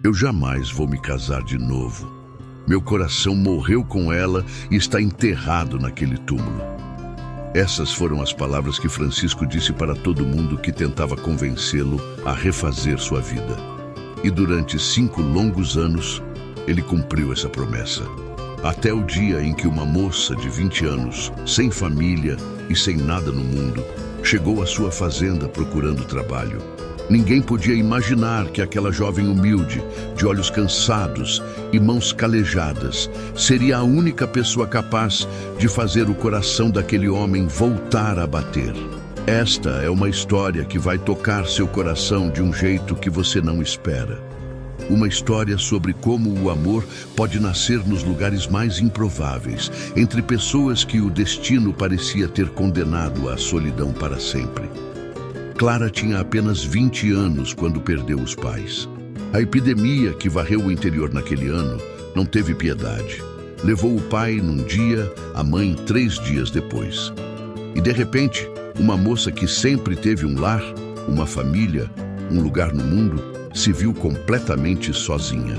Eu jamais vou me casar de novo. Meu coração morreu com ela e está enterrado naquele túmulo. Essas foram as palavras que Francisco disse para todo mundo que tentava convencê-lo a refazer sua vida. E durante 5 longos anos, ele cumpriu essa promessa. Até o dia em que uma moça de 20 anos, sem família e sem nada no mundo, chegou à sua fazenda procurando trabalho. Ninguém podia imaginar que aquela jovem humilde, de olhos cansados e mãos calejadas, seria a única pessoa capaz de fazer o coração daquele homem voltar a bater. Esta é uma história que vai tocar seu coração de um jeito que você não espera. Uma história sobre como o amor pode nascer nos lugares mais improváveis, entre pessoas que o destino parecia ter condenado à solidão para sempre. Clara tinha apenas 20 anos quando perdeu os pais. A epidemia que varreu o interior naquele ano não teve piedade. Levou o pai num dia, a mãe 3 dias depois. E de repente, uma moça que sempre teve um lar, uma família, um lugar no mundo, se viu completamente sozinha.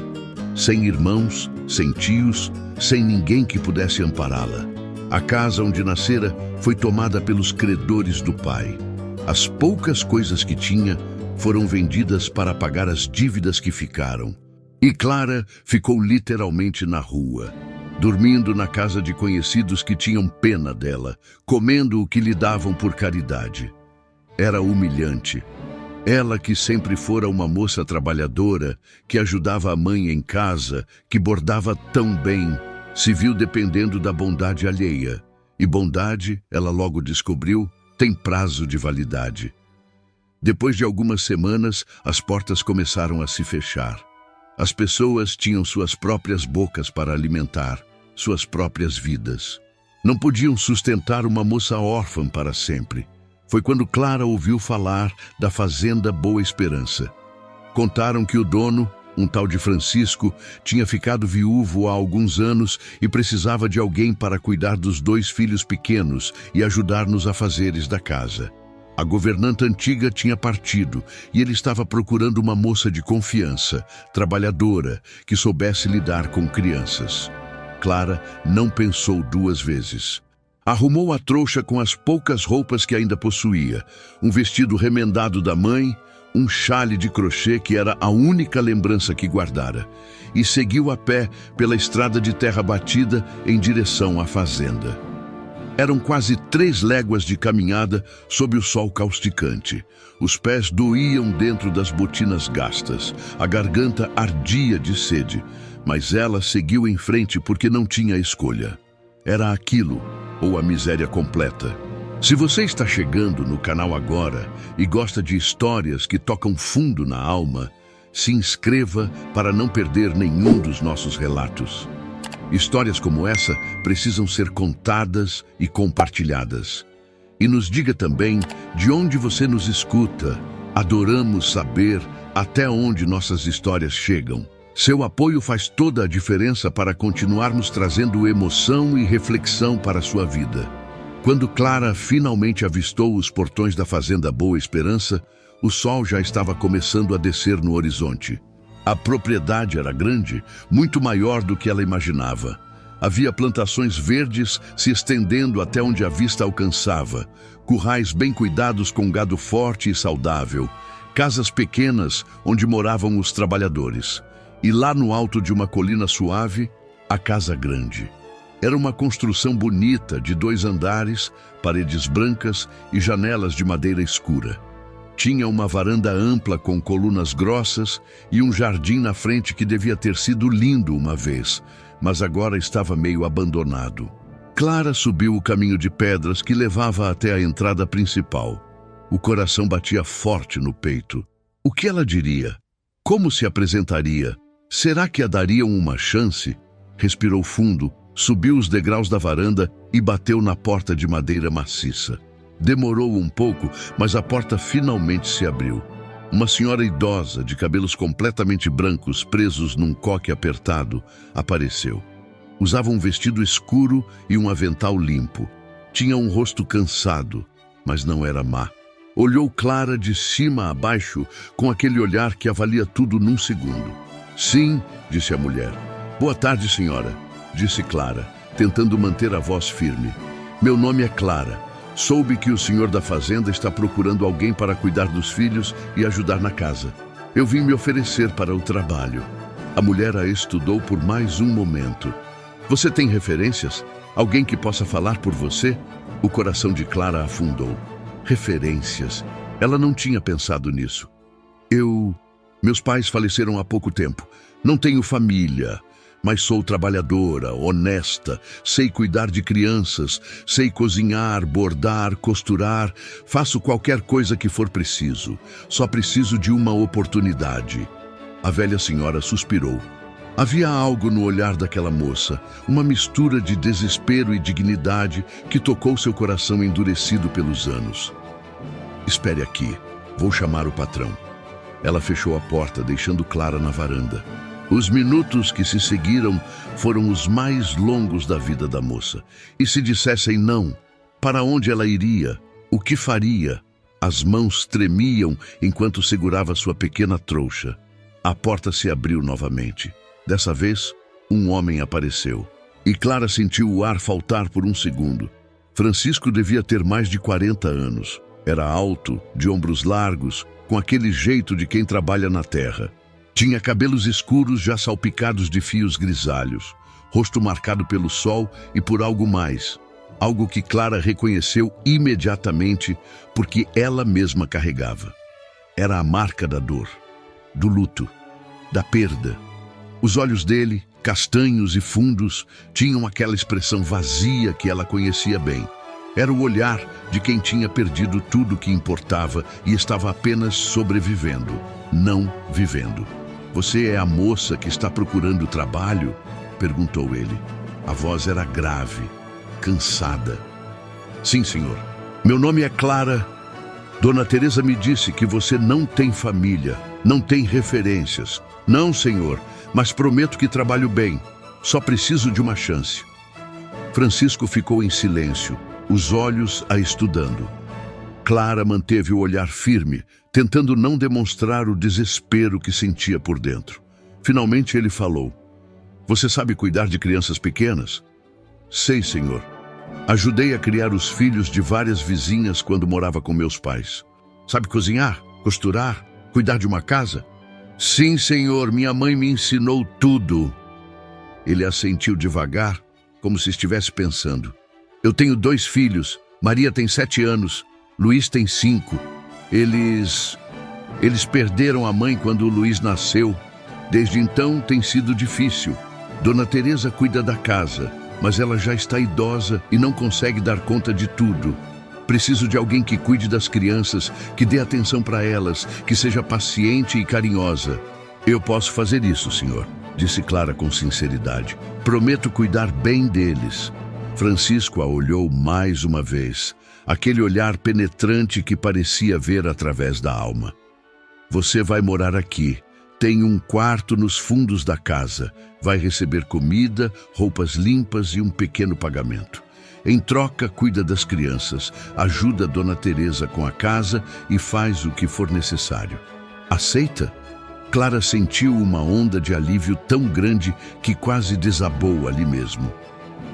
Sem irmãos, sem tios, sem ninguém que pudesse ampará-la. A casa onde nascera foi tomada pelos credores do pai. As poucas coisas que tinha foram vendidas para pagar as dívidas que ficaram. E Clara ficou literalmente na rua, dormindo na casa de conhecidos que tinham pena dela, comendo o que lhe davam por caridade. Era humilhante. Ela, que sempre fora uma moça trabalhadora, que ajudava a mãe em casa, que bordava tão bem, se viu dependendo da bondade alheia. E bondade, ela logo descobriu, tem prazo de validade. Depois de algumas semanas, as portas começaram a se fechar. As pessoas tinham suas próprias bocas para alimentar, suas próprias vidas. Não podiam sustentar uma moça órfã para sempre. Foi quando Clara ouviu falar da Fazenda Boa Esperança. Contaram que o dono, um tal de Francisco, tinha ficado viúvo há alguns anos e precisava de alguém para cuidar dos 2 filhos pequenos e ajudar nos afazeres da casa. A governanta antiga tinha partido e ele estava procurando uma moça de confiança, trabalhadora, que soubesse lidar com crianças. Clara não pensou 2 vezes. Arrumou a trouxa com as poucas roupas que ainda possuía, um vestido remendado da mãe, um chale de crochê que era a única lembrança que guardara, e seguiu a pé pela estrada de terra batida em direção à fazenda. Eram quase 3 léguas de caminhada sob o sol causticante. Os pés doíam dentro das botinas gastas, a garganta ardia de sede, mas ela seguiu em frente porque não tinha escolha. Era aquilo ou a miséria completa. Se você está chegando no canal agora e gosta de histórias que tocam fundo na alma, se inscreva para não perder nenhum dos nossos relatos. Histórias como essa precisam ser contadas e compartilhadas. E nos diga também de onde você nos escuta. Adoramos saber até onde nossas histórias chegam. Seu apoio faz toda a diferença para continuarmos trazendo emoção e reflexão para a sua vida. Quando Clara finalmente avistou os portões da Fazenda Boa Esperança, o sol já estava começando a descer no horizonte. A propriedade era grande, muito maior do que ela imaginava. Havia plantações verdes se estendendo até onde a vista alcançava, currais bem cuidados com gado forte e saudável, casas pequenas onde moravam os trabalhadores. E lá no alto de uma colina suave, a casa grande. Era uma construção bonita de 2 andares, paredes brancas e janelas de madeira escura. Tinha uma varanda ampla com colunas grossas e um jardim na frente que devia ter sido lindo uma vez, mas agora estava meio abandonado. Clara subiu o caminho de pedras que levava até a entrada principal. O coração batia forte no peito. O que ela diria? Como se apresentaria? Será que a dariam uma chance? Respirou fundo, subiu os degraus da varanda e bateu na porta de madeira maciça. Demorou um pouco, mas a porta finalmente se abriu. Uma senhora idosa, de cabelos completamente brancos, presos num coque apertado, apareceu. Usava um vestido escuro e um avental limpo. Tinha um rosto cansado, mas não era má. Olhou Clara de cima a baixo com aquele olhar que avalia tudo num segundo. Sim, disse a mulher. Boa tarde, senhora, disse Clara, tentando manter a voz firme. Meu nome é Clara. Soube que o senhor da fazenda está procurando alguém para cuidar dos filhos e ajudar na casa. Eu vim me oferecer para o trabalho. A mulher a estudou por mais um momento. Você tem referências? Alguém que possa falar por você? O coração de Clara afundou. Referências. Ela não tinha pensado nisso. Meus pais faleceram há pouco tempo. Não tenho família, mas sou trabalhadora, honesta, sei cuidar de crianças, sei cozinhar, bordar, costurar, faço qualquer coisa que for preciso. Só preciso de uma oportunidade. A velha senhora suspirou. Havia algo no olhar daquela moça, uma mistura de desespero e dignidade que tocou seu coração endurecido pelos anos. Espere aqui, vou chamar o patrão. Ela fechou a porta, deixando Clara na varanda. Os minutos que se seguiram foram os mais longos da vida da moça. E se dissessem não, para onde ela iria? O que faria? As mãos tremiam enquanto segurava sua pequena trouxa. A porta se abriu novamente. Dessa vez, um homem apareceu. E Clara sentiu o ar faltar por um segundo. Francisco devia ter mais de 40 anos. Era alto, de ombros largos, com aquele jeito de quem trabalha na terra. Tinha cabelos escuros já salpicados de fios grisalhos, rosto marcado pelo sol e por algo mais. Algo que Clara reconheceu imediatamente porque ela mesma carregava. Era a marca da dor, do luto, da perda. Os olhos dele, castanhos e fundos, tinham aquela expressão vazia que ela conhecia bem. Era o olhar de quem tinha perdido tudo que importava e estava apenas sobrevivendo, não vivendo. Você é a moça que está procurando trabalho? Perguntou ele. A voz era grave, cansada. Sim, senhor. Meu nome é Clara. Dona Teresa me disse que você não tem família, não tem referências. Não, senhor, mas prometo que trabalho bem. Só preciso de uma chance. Francisco ficou em silêncio, os olhos a estudando. Clara manteve o olhar firme, tentando não demonstrar o desespero que sentia por dentro. Finalmente ele falou. Você sabe cuidar de crianças pequenas? Sei, senhor. Ajudei a criar os filhos de várias vizinhas quando morava com meus pais. Sabe cozinhar, costurar, cuidar de uma casa? Sim, senhor, minha mãe me ensinou tudo. Ele assentiu devagar, como se estivesse pensando. Eu tenho 2 filhos. Maria tem 7 anos. Luiz tem 5. Eles perderam a mãe quando o Luiz nasceu. Desde então tem sido difícil. Dona Teresa cuida da casa, mas ela já está idosa e não consegue dar conta de tudo. Preciso de alguém que cuide das crianças, que dê atenção para elas, que seja paciente e carinhosa. Eu posso fazer isso, senhor, disse Clara com sinceridade. Prometo cuidar bem deles. Francisco a olhou mais uma vez, aquele olhar penetrante que parecia ver através da alma. Você vai morar aqui. Tem um quarto nos fundos da casa. Vai receber comida, roupas limpas e um pequeno pagamento. Em troca, cuida das crianças, ajuda Dona Teresa com a casa e faz o que for necessário. Aceita? Clara sentiu uma onda de alívio tão grande que quase desabou ali mesmo.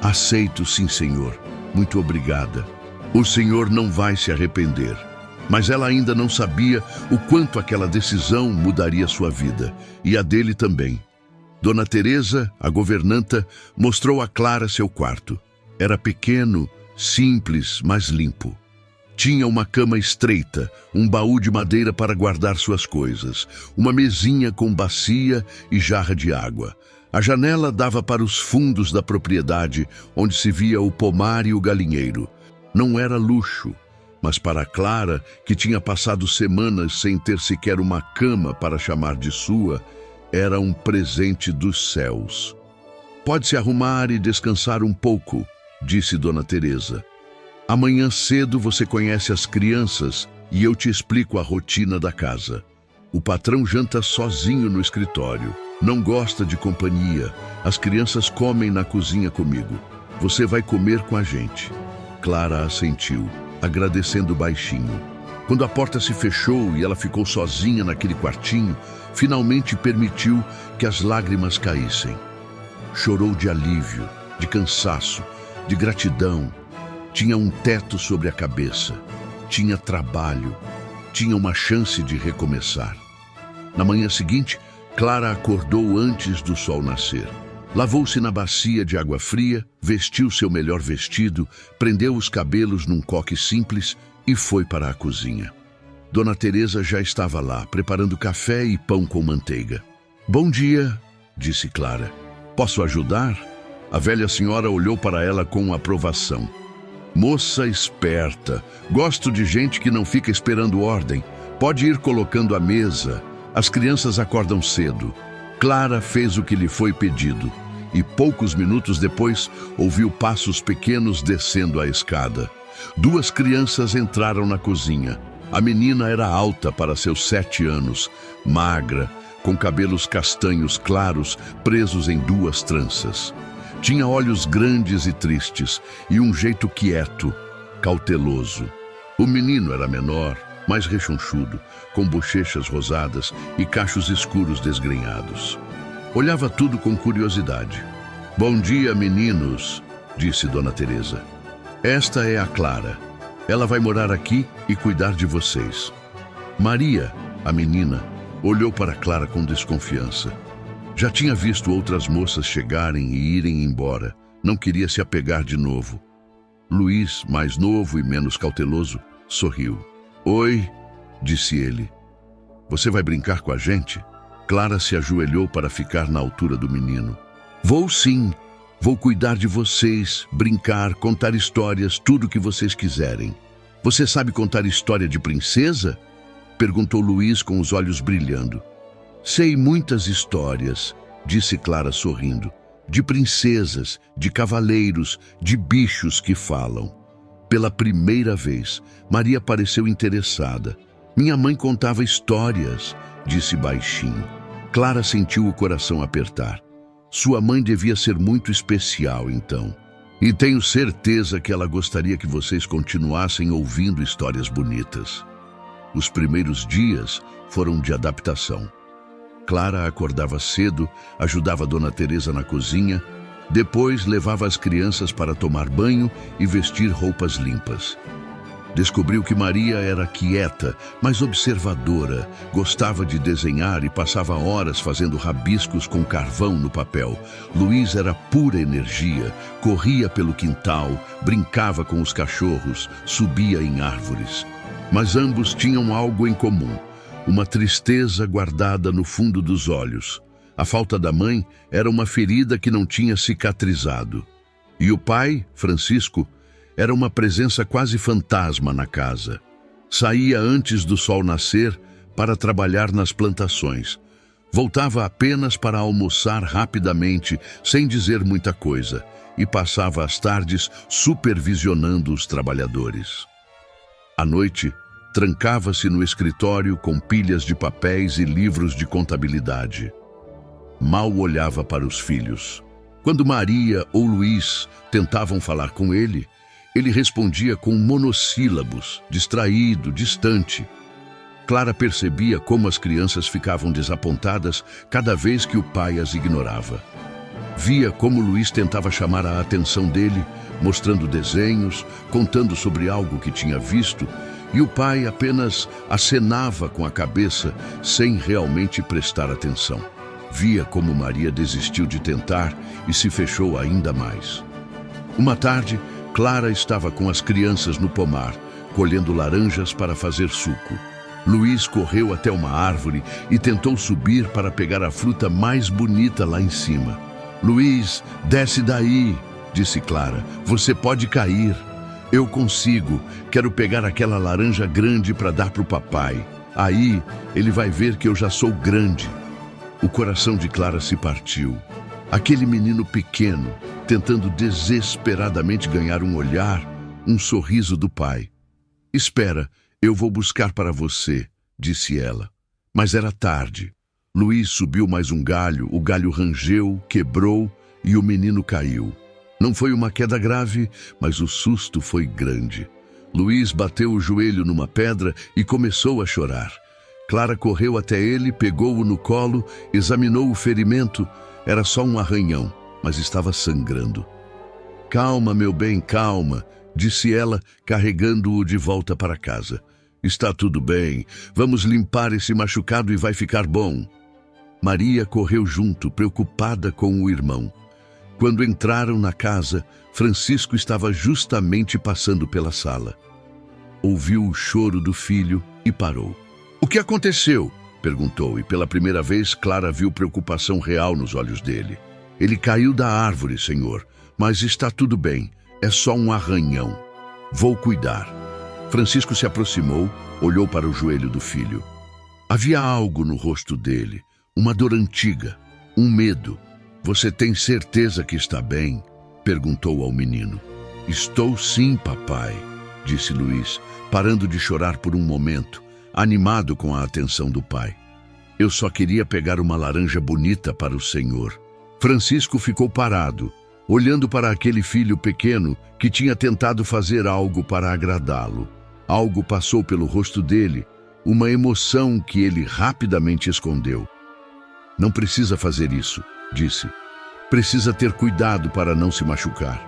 Aceito, sim, senhor. Muito obrigada. O senhor não vai se arrepender. Mas ela ainda não sabia o quanto aquela decisão mudaria sua vida, e a dele também. Dona Teresa, a governanta, mostrou a Clara seu quarto. Era pequeno, simples, mas limpo. Tinha uma cama estreita, um baú de madeira para guardar suas coisas, uma mesinha com bacia e jarra de água. A janela dava para os fundos da propriedade, onde se via o pomar e o galinheiro. Não era luxo, mas para Clara, que tinha passado semanas sem ter sequer uma cama para chamar de sua, era um presente dos céus. Pode se arrumar e descansar um pouco, disse Dona Teresa. Amanhã cedo você conhece as crianças e eu te explico a rotina da casa. O patrão janta sozinho no escritório. Não gosta de companhia. As crianças comem na cozinha comigo. Você vai comer com a gente. Clara assentiu, agradecendo baixinho. Quando a porta se fechou e ela ficou sozinha naquele quartinho, finalmente permitiu que as lágrimas caíssem. Chorou de alívio, de cansaço, de gratidão. Tinha um teto sobre a cabeça, tinha trabalho, tinha uma chance de recomeçar. Na manhã seguinte, Clara acordou antes do sol nascer. Lavou-se na bacia de água fria, vestiu seu melhor vestido, prendeu os cabelos num coque simples e foi para a cozinha. Dona Teresa já estava lá, preparando café e pão com manteiga. "Bom dia", disse Clara. "Posso ajudar?" A velha senhora olhou para ela com aprovação. "Moça esperta, gosto de gente que não fica esperando ordem. Pode ir colocando a mesa. As crianças acordam cedo." Clara fez o que lhe foi pedido e poucos minutos depois ouviu passos pequenos descendo a escada. 2 crianças entraram na cozinha. A menina era alta para seus 7 anos, magra, com cabelos castanhos claros presos em 2 tranças. Tinha olhos grandes e tristes e um jeito quieto, cauteloso. O menino era menor, mais rechonchudo, com bochechas rosadas e cachos escuros desgrenhados. Olhava tudo com curiosidade. "Bom dia, meninos", disse Dona Teresa. "Esta é a Clara. Ela vai morar aqui e cuidar de vocês." Maria, a menina, olhou para Clara com desconfiança. Já tinha visto outras moças chegarem e irem embora. Não queria se apegar de novo. Luiz, mais novo e menos cauteloso, sorriu. "Oi", disse ele. "Você vai brincar com a gente?" Clara se ajoelhou para ficar na altura do menino. "Vou sim. Vou cuidar de vocês, brincar, contar histórias, tudo o que vocês quiserem." "Você sabe contar história de princesa?" perguntou Luiz com os olhos brilhando. "Sei muitas histórias", disse Clara sorrindo. "De princesas, de cavaleiros, de bichos que falam." Pela primeira vez, Maria pareceu interessada. "Minha mãe contava histórias", disse baixinho. Clara sentiu o coração apertar. Sua mãe devia ser muito especial, então. "E tenho certeza que ela gostaria que vocês continuassem ouvindo histórias bonitas." Os primeiros dias foram de adaptação. Clara acordava cedo, ajudava Dona Teresa na cozinha, depois levava as crianças para tomar banho e vestir roupas limpas. Descobriu que Maria era quieta, mas observadora, gostava de desenhar e passava horas fazendo rabiscos com carvão no papel. Luiz era pura energia, corria pelo quintal, brincava com os cachorros, subia em árvores. Mas ambos tinham algo em comum, uma tristeza guardada no fundo dos olhos. A falta da mãe era uma ferida que não tinha cicatrizado. E o pai, Francisco, era uma presença quase fantasma na casa. Saía antes do sol nascer para trabalhar nas plantações. Voltava apenas para almoçar rapidamente, sem dizer muita coisa, e passava as tardes supervisionando os trabalhadores. À noite, trancava-se no escritório com pilhas de papéis e livros de contabilidade. Mal olhava para os filhos. Quando Maria ou Luiz tentavam falar com ele, ele respondia com monossílabos, distraído, distante. Clara percebia como as crianças ficavam desapontadas cada vez que o pai as ignorava. Via como Luiz tentava chamar a atenção dele, mostrando desenhos, contando sobre algo que tinha visto, e o pai apenas acenava com a cabeça sem realmente prestar atenção. Via como Maria desistiu de tentar e se fechou ainda mais. Uma tarde, Clara estava com as crianças no pomar, colhendo laranjas para fazer suco. Luiz correu até uma árvore e tentou subir para pegar a fruta mais bonita lá em cima. "Luiz, desce daí", disse Clara. "Você pode cair." "Eu consigo. Quero pegar aquela laranja grande para dar para o papai. Aí ele vai ver que eu já sou grande." O coração de Clara se partiu. Aquele menino pequeno, tentando desesperadamente ganhar um olhar, um sorriso do pai. "Espera, eu vou buscar para você", disse ela. Mas era tarde. Luiz subiu mais um galho, o galho rangeu, quebrou e o menino caiu. Não foi uma queda grave, mas o susto foi grande. Luiz bateu o joelho numa pedra e começou a chorar. Clara correu até ele, pegou-o no colo, examinou o ferimento. Era só um arranhão, mas estava sangrando. "Calma, meu bem, calma", disse ela, carregando-o de volta para casa. "Está tudo bem, vamos limpar esse machucado e vai ficar bom." Maria correu junto, preocupada com o irmão. Quando entraram na casa, Francisco estava justamente passando pela sala. Ouviu o choro do filho e parou. "O que aconteceu?" perguntou, e pela primeira vez Clara viu preocupação real nos olhos dele. "Ele caiu da árvore, senhor, mas está tudo bem, é só um arranhão. Vou cuidar." Francisco se aproximou, olhou para o joelho do filho. Havia algo no rosto dele, uma dor antiga, um medo. "Você tem certeza que está bem?" perguntou ao menino. "Estou sim, papai", disse Luiz, parando de chorar por um momento, animado com a atenção do pai. "Eu só queria pegar uma laranja bonita para o senhor." Francisco ficou parado, olhando para aquele filho pequeno que tinha tentado fazer algo para agradá-lo. Algo passou pelo rosto dele, uma emoção que ele rapidamente escondeu. "Não precisa fazer isso", disse. "Precisa ter cuidado para não se machucar."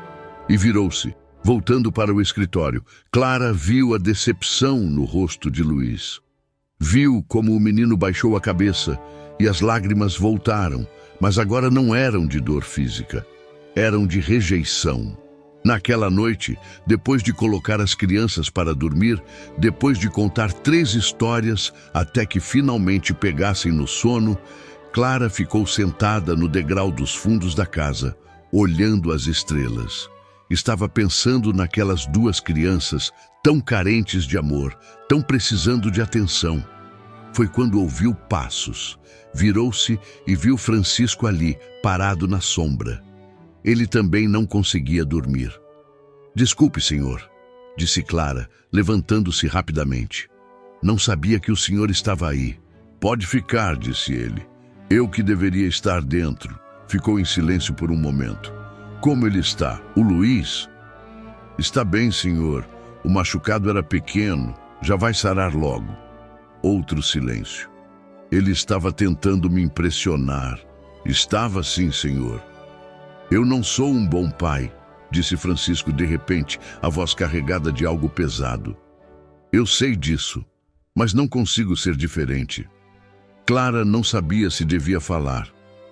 E virou-se, voltando para o escritório. Clara viu a decepção no rosto de Luiz. Viu como o menino baixou a cabeça e as lágrimas voltaram, mas agora não eram de dor física, eram de rejeição. Naquela noite, depois de colocar as crianças para dormir, depois de contar 3 histórias até que finalmente pegassem no sono, Clara ficou sentada no degrau dos fundos da casa, olhando as estrelas. Estava pensando naquelas 2 crianças, tão carentes de amor, tão precisando de atenção. Foi quando ouviu passos. Virou-se e viu Francisco ali, parado na sombra. Ele também não conseguia dormir. "Desculpe, senhor", disse Clara, levantando-se rapidamente. "Não sabia que o senhor estava aí." "Pode ficar", disse ele. "Eu que deveria estar dentro." Ficou em silêncio por um momento. "Como ele está? O Luiz?" "Está bem, senhor. O machucado era pequeno. Já vai sarar logo." Outro silêncio. "Ele estava tentando me impressionar." "Estava sim, senhor." "Eu não sou um bom pai", disse Francisco de repente, a voz carregada de algo pesado. "Eu sei disso, mas não consigo ser diferente." Clara não sabia se devia falar,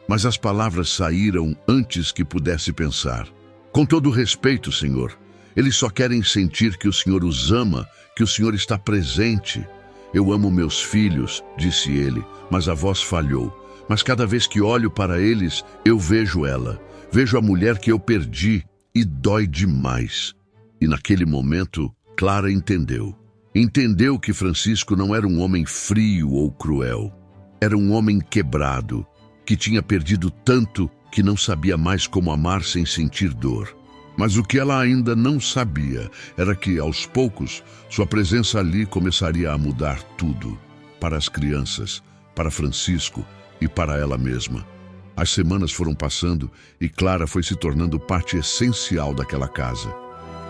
mas as palavras saíram antes que pudesse pensar. "Com todo respeito, senhor, eles só querem sentir que o senhor os ama, que o senhor está presente." "Eu amo meus filhos", disse ele, mas a voz falhou. "Mas cada vez que olho para eles, eu vejo ela. Vejo a mulher que eu perdi e dói demais." E naquele momento, Clara entendeu. Entendeu que Francisco não era um homem frio ou cruel. Era um homem quebrado, que tinha perdido tanto que não sabia mais como amar sem sentir dor. Mas o que ela ainda não sabia era que, aos poucos, sua presença ali começaria a mudar tudo. Para as crianças, para Francisco e para ela mesma. As semanas foram passando e Clara foi se tornando parte essencial daquela casa.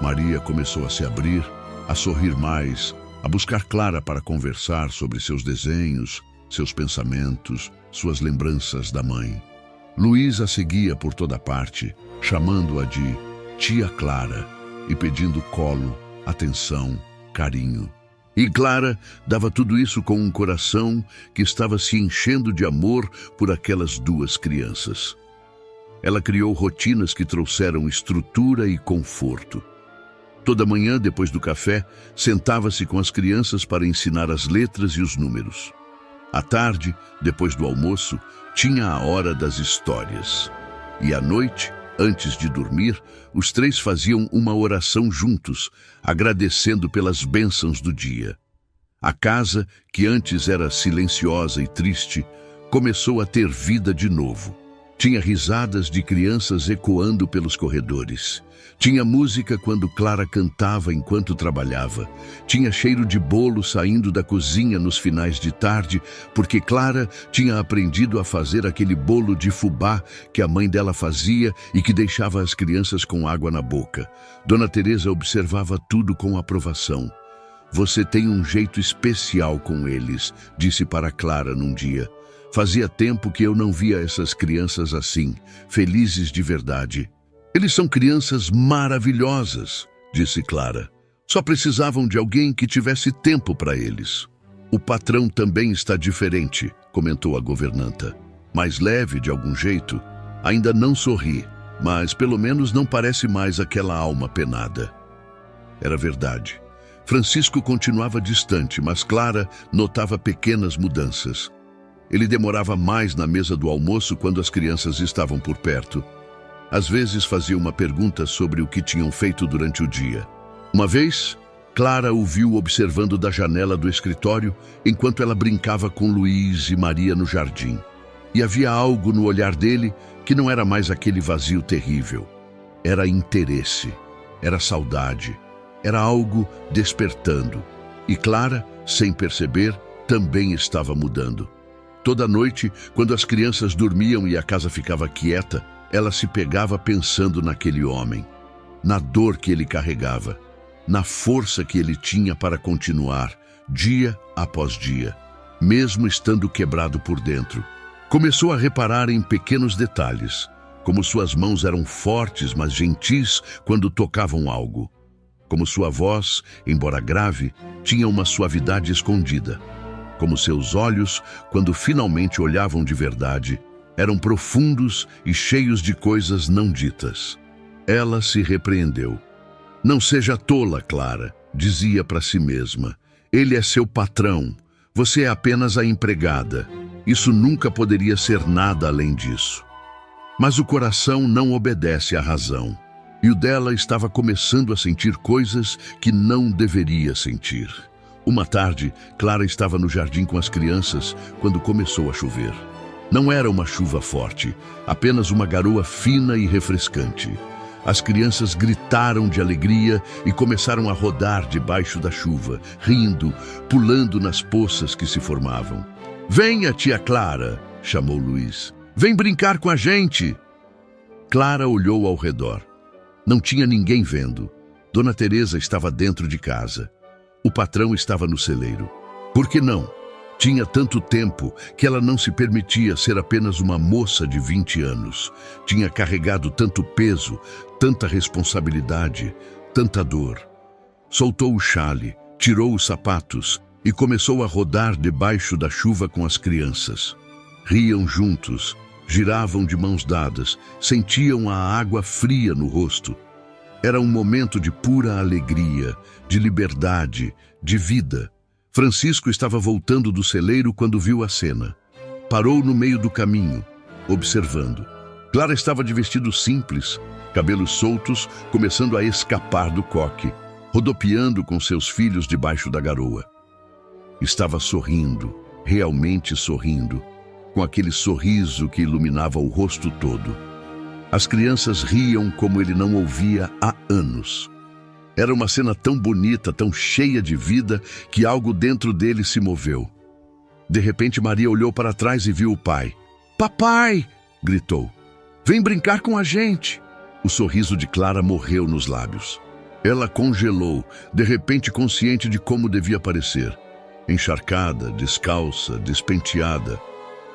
Maria começou a se abrir, a sorrir mais, a buscar Clara para conversar sobre seus desenhos, seus pensamentos, suas lembranças da mãe. Luiz a seguia por toda parte, chamando-a de Tia Clara e pedindo colo, atenção, carinho. E Clara dava tudo isso com um coração que estava se enchendo de amor por aquelas 2 crianças. Ela criou rotinas que trouxeram estrutura e conforto. Toda manhã, depois do café, sentava-se com as crianças para ensinar as letras e os números. À tarde, depois do almoço, tinha a hora das histórias. E à noite, antes de dormir, os 3 faziam uma oração juntos, agradecendo pelas bênçãos do dia. A casa, que antes era silenciosa e triste, começou a ter vida de novo. Tinha risadas de crianças ecoando pelos corredores. Tinha música quando Clara cantava enquanto trabalhava. Tinha cheiro de bolo saindo da cozinha nos finais de tarde, porque Clara tinha aprendido a fazer aquele bolo de fubá que a mãe dela fazia e que deixava as crianças com água na boca. Dona Teresa observava tudo com aprovação. "Você tem um jeito especial com eles", disse para Clara num dia. "Fazia tempo que eu não via essas crianças assim, felizes de verdade." "Eles são crianças maravilhosas", disse Clara. "Só precisavam de alguém que tivesse tempo para eles." "O patrão também está diferente", comentou a governanta. "Mais leve de algum jeito. Ainda não sorri, mas pelo menos não parece mais aquela alma penada." Era verdade. Francisco continuava distante, mas Clara notava pequenas mudanças. Ele demorava mais na mesa do almoço quando as crianças estavam por perto. Às vezes fazia uma pergunta sobre o que tinham feito durante o dia. Uma vez, Clara o viu observando da janela do escritório enquanto ela brincava com Luiz e Maria no jardim. E havia algo no olhar dele que não era mais aquele vazio terrível. Era interesse, era saudade, era algo despertando. E Clara, sem perceber, também estava mudando. Toda noite, quando as crianças dormiam e a casa ficava quieta, ela se pegava pensando naquele homem, na dor que ele carregava, na força que ele tinha para continuar, dia após dia, mesmo estando quebrado por dentro. Começou a reparar em pequenos detalhes, como suas mãos eram fortes, mas gentis quando tocavam algo, como sua voz, embora grave, tinha uma suavidade escondida, como seus olhos, quando finalmente olhavam de verdade, eram profundos e cheios de coisas não ditas. Ela se repreendeu. "Não seja tola, Clara", dizia para si mesma. "Ele é seu patrão. Você é apenas a empregada. Isso nunca poderia ser nada além disso." Mas o coração não obedece à razão. E o dela estava começando a sentir coisas que não deveria sentir. Uma tarde, Clara estava no jardim com as crianças quando começou a chover. Não era uma chuva forte, apenas uma garoa fina e refrescante. As crianças gritaram de alegria e começaram a rodar debaixo da chuva, rindo, pulando nas poças que se formavam. "Venha, tia Clara", chamou Luiz. "Vem brincar com a gente." Clara olhou ao redor. Não tinha ninguém vendo. Dona Teresa estava dentro de casa. O patrão estava no celeiro. Por que não? Tinha tanto tempo que ela não se permitia ser apenas uma moça de 20 anos. Tinha carregado tanto peso, tanta responsabilidade, tanta dor. Soltou o chale, tirou os sapatos e começou a rodar debaixo da chuva com as crianças. Riam juntos, giravam de mãos dadas, sentiam a água fria no rosto. Era um momento de pura alegria, de liberdade, de vida. Francisco estava voltando do celeiro quando viu a cena. Parou no meio do caminho, observando. Clara estava de vestido simples, cabelos soltos, começando a escapar do coque, rodopiando com seus filhos debaixo da garoa. Estava sorrindo, realmente sorrindo, com aquele sorriso que iluminava o rosto todo. As crianças riam como ele não ouvia há anos. Era uma cena tão bonita, tão cheia de vida, que algo dentro dele se moveu. De repente, Maria olhou para trás e viu o pai. "Papai!" gritou. "Vem brincar com a gente!" O sorriso de Clara morreu nos lábios. Ela congelou, de repente consciente de como devia parecer. Encharcada, descalça, despenteada.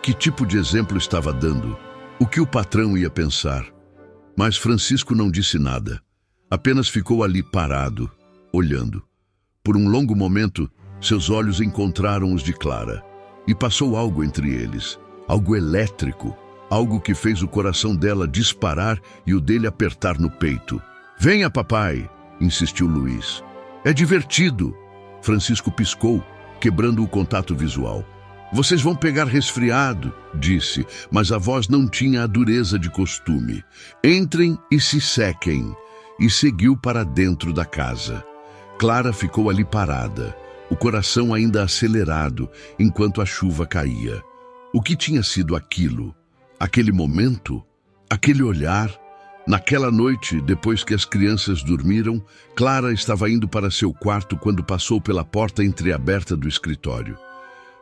Que tipo de exemplo estava dando? O que o patrão ia pensar? Mas Francisco não disse nada. Apenas ficou ali parado, olhando. Por um longo momento, seus olhos encontraram os de Clara. E passou algo entre eles. Algo elétrico. Algo que fez o coração dela disparar e o dele apertar no peito. "Venha, papai!" insistiu Luiz. "É divertido!" Francisco piscou, quebrando o contato visual. "Vocês vão pegar resfriado", disse, mas a voz não tinha a dureza de costume. "Entrem e se sequem." E seguiu para dentro da casa. Clara ficou ali parada, o coração ainda acelerado, enquanto a chuva caía. O que tinha sido aquilo? Aquele momento, aquele olhar. Naquela noite, depois que as crianças dormiram, Clara estava indo para seu quarto quando passou pela porta entreaberta do escritório.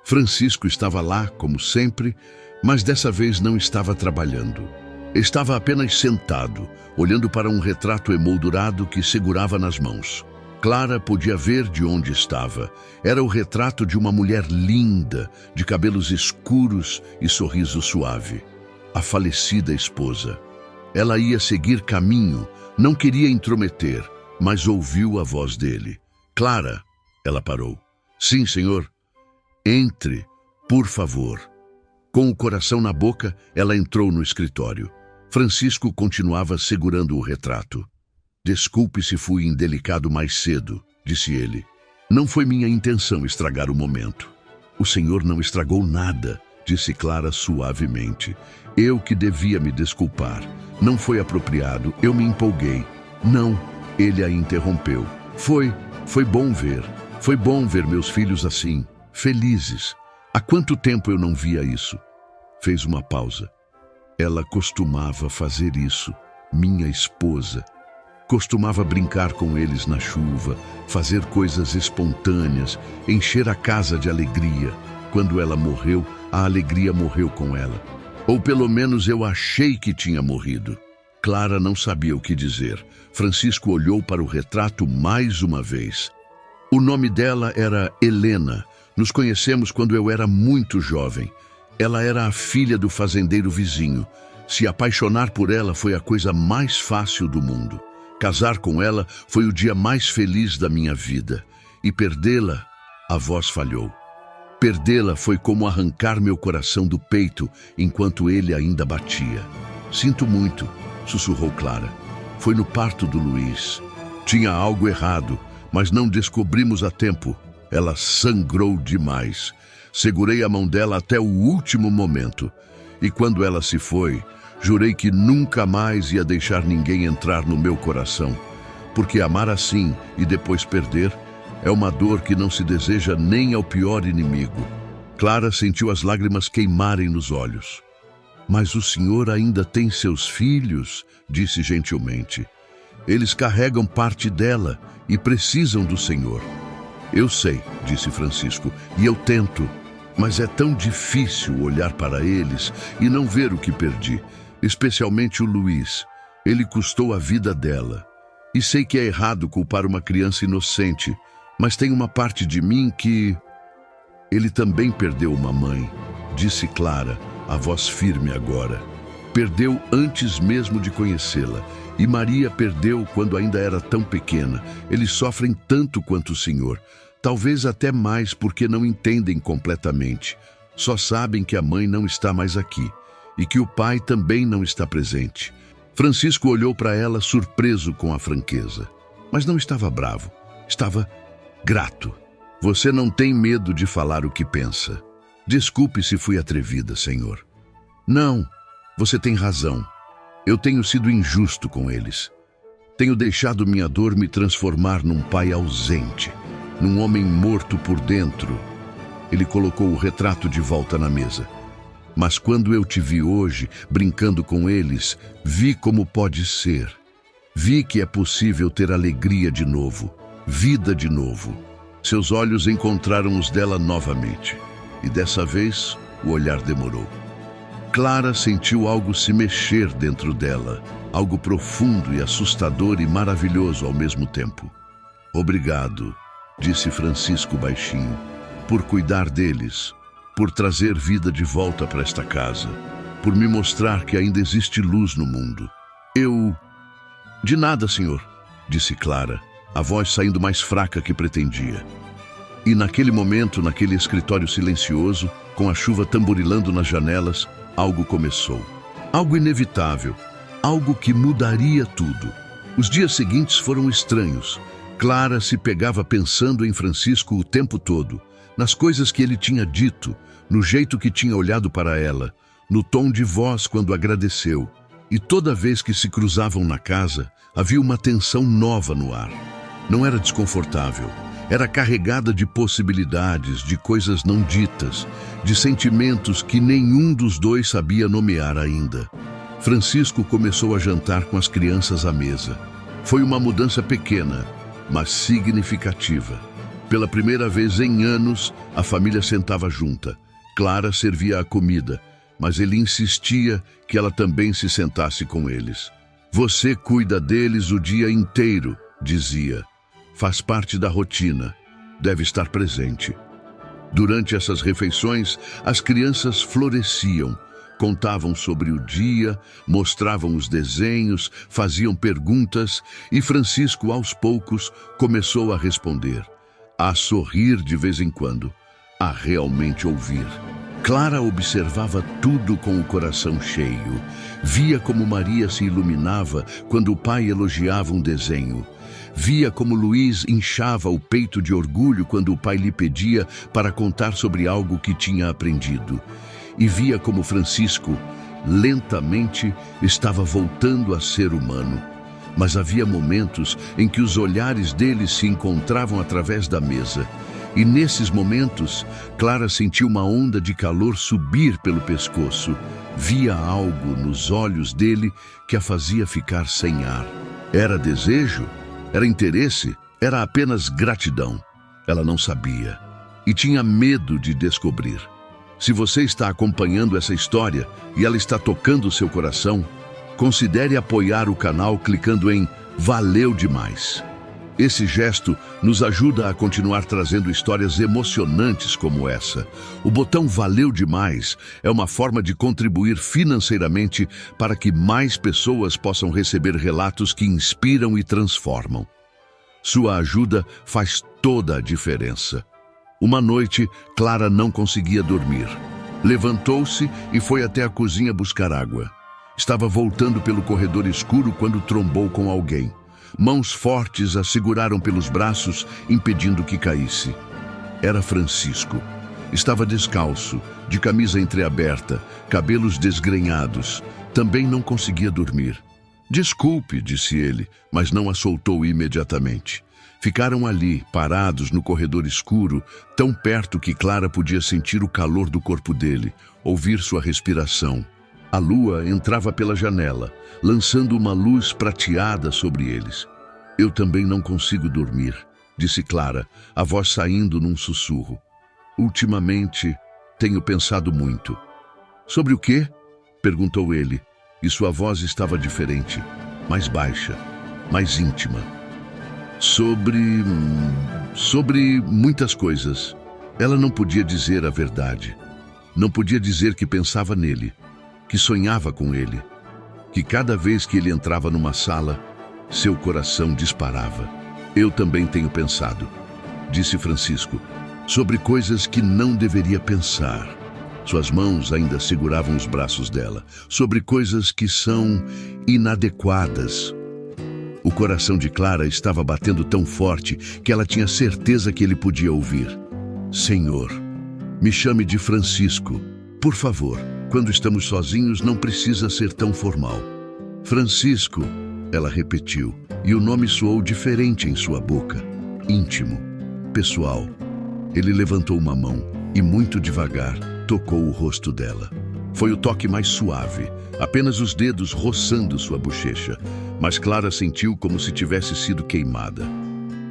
Francisco estava lá, como sempre, mas dessa vez não estava trabalhando. Estava apenas sentado, olhando para um retrato emoldurado que segurava nas mãos. Clara podia ver de onde estava. Era o retrato de uma mulher linda, de cabelos escuros e sorriso suave. A falecida esposa. Ela ia seguir caminho, não queria intrometer, mas ouviu a voz dele. Clara, ela parou. Sim, senhor. Entre, por favor. Com o coração na boca, ela entrou no escritório. Francisco continuava segurando o retrato. Desculpe se fui indelicado mais cedo, disse ele. Não foi minha intenção estragar o momento. O senhor não estragou nada, disse Clara suavemente. Eu que devia me desculpar. Não foi apropriado, eu me empolguei. Não, ele a interrompeu. Foi bom ver. Foi bom ver meus filhos assim, felizes. Há quanto tempo eu não via isso? Fez uma pausa. Ela costumava fazer isso, minha esposa. Costumava brincar com eles na chuva, fazer coisas espontâneas, encher a casa de alegria. Quando ela morreu, a alegria morreu com ela. Ou pelo menos eu achei que tinha morrido. Clara não sabia o que dizer. Francisco olhou para o retrato mais uma vez. O nome dela era Helena. Nos conhecemos quando eu era muito jovem. Ela era a filha do fazendeiro vizinho. Se apaixonar por ela foi a coisa mais fácil do mundo. Casar com ela foi o dia mais feliz da minha vida. E perdê-la, a voz falhou. Perdê-la foi como arrancar meu coração do peito enquanto ele ainda batia. Sinto muito, sussurrou Clara. Foi no parto do Luiz. Tinha algo errado, mas não descobrimos a tempo. Ela sangrou demais. Segurei a mão dela até o último momento. E quando ela se foi, jurei que nunca mais ia deixar ninguém entrar no meu coração. Porque amar assim e depois perder é uma dor que não se deseja nem ao pior inimigo. Clara sentiu as lágrimas queimarem nos olhos. Mas o senhor ainda tem seus filhos, disse gentilmente. Eles carregam parte dela e precisam do senhor. Eu sei, disse Francisco, e eu tento. Mas é tão difícil olhar para eles e não ver o que perdi. Especialmente o Luiz. Ele custou a vida dela. E sei que é errado culpar uma criança inocente, mas tem uma parte de mim que... Ele também perdeu uma mãe, disse Clara, a voz firme agora. Perdeu antes mesmo de conhecê-la. E Maria perdeu quando ainda era tão pequena. Eles sofrem tanto quanto o senhor. Talvez até mais porque não entendem completamente. Só sabem que a mãe não está mais aqui. E que o pai também não está presente. Francisco olhou para ela surpreso com a franqueza. Mas não estava bravo. Estava grato. Você não tem medo de falar o que pensa. Desculpe se fui atrevida, senhor. Não, você tem razão. Eu tenho sido injusto com eles. Tenho deixado minha dor me transformar num pai ausente, num homem morto por dentro. Ele colocou o retrato de volta na mesa. Mas quando eu te vi hoje, brincando com eles, vi como pode ser. Vi que é possível ter alegria de novo, vida de novo. Seus olhos encontraram os dela novamente. E dessa vez, o olhar demorou. Clara sentiu algo se mexer dentro dela, algo profundo e assustador e maravilhoso ao mesmo tempo. Obrigado, disse Francisco baixinho, por cuidar deles, por trazer vida de volta para esta casa, por me mostrar que ainda existe luz no mundo. De nada, senhor, disse Clara, a voz saindo mais fraca que pretendia. E naquele momento, naquele escritório silencioso, com a chuva tamborilando nas janelas, algo começou. Algo inevitável, algo que mudaria tudo. Os dias seguintes foram estranhos. Clara se pegava pensando em Francisco o tempo todo, nas coisas que ele tinha dito, no jeito que tinha olhado para ela, no tom de voz quando agradeceu. E toda vez que se cruzavam na casa, havia uma tensão nova no ar. Não era desconfortável, Era carregada de possibilidades, de coisas não ditas, de sentimentos que nenhum dos dois sabia nomear ainda. Francisco começou a jantar com as crianças à mesa. Foi uma mudança pequena, mas significativa. Pela primeira vez em anos, a família sentava junta. Clara servia a comida, mas ele insistia que ela também se sentasse com eles. Você cuida deles o dia inteiro, dizia. Faz parte da rotina, deve estar presente. Durante essas refeições, as crianças floresciam, contavam sobre o dia, mostravam os desenhos, faziam perguntas e Francisco, aos poucos, começou a responder, a sorrir de vez em quando, a realmente ouvir. Clara observava tudo com o coração cheio. Via como Maria se iluminava quando o pai elogiava um desenho. Via como Luiz inchava o peito de orgulho quando o pai lhe pedia para contar sobre algo que tinha aprendido. E via como Francisco, lentamente, estava voltando a ser humano. Mas havia momentos em que os olhares deles se encontravam através da mesa. E nesses momentos, Clara sentiu uma onda de calor subir pelo pescoço. Via algo nos olhos dele que a fazia ficar sem ar. Era desejo? Era interesse? Era apenas gratidão? Ela não sabia. E tinha medo de descobrir. Se você está acompanhando essa história e ela está tocando o seu coração, considere apoiar o canal clicando em Valeu Demais. Esse gesto nos ajuda a continuar trazendo histórias emocionantes como essa. O botão Valeu Demais é uma forma de contribuir financeiramente para que mais pessoas possam receber relatos que inspiram e transformam. Sua ajuda faz toda a diferença. Uma noite, Clara não conseguia dormir. Levantou-se e foi até a cozinha buscar água. Estava voltando pelo corredor escuro quando trombou com alguém. Mãos fortes a seguraram pelos braços, impedindo que caísse. Era Francisco. Estava descalço, de camisa entreaberta, cabelos desgrenhados. Também não conseguia dormir. Desculpe, disse ele, mas não a soltou imediatamente. Ficaram ali, parados no corredor escuro, tão perto que Clara podia sentir o calor do corpo dele, ouvir sua respiração. A lua entrava pela janela, lançando uma luz prateada sobre eles. Eu também não consigo dormir, disse Clara, a voz saindo num sussurro. Ultimamente, tenho pensado muito. Sobre o quê? Perguntou ele, e sua voz estava diferente, mais baixa, mais íntima. Sobre muitas coisas. Ela não podia dizer a verdade. Não podia dizer que pensava nele, que sonhava com ele, que cada vez que ele entrava numa sala, seu coração disparava. Eu também tenho pensado, disse Francisco, sobre coisas que não deveria pensar. Suas mãos ainda seguravam os braços dela, sobre coisas que são inadequadas. O coração de Clara estava batendo tão forte que ela tinha certeza que ele podia ouvir. Senhor, me chame de Francisco, por favor. Quando estamos sozinhos, não precisa ser tão formal. Francisco, ela repetiu, e o nome soou diferente em sua boca. Íntimo, pessoal. Ele levantou uma mão e, muito devagar, tocou o rosto dela. Foi o toque mais suave, apenas os dedos roçando sua bochecha, mas Clara sentiu como se tivesse sido queimada.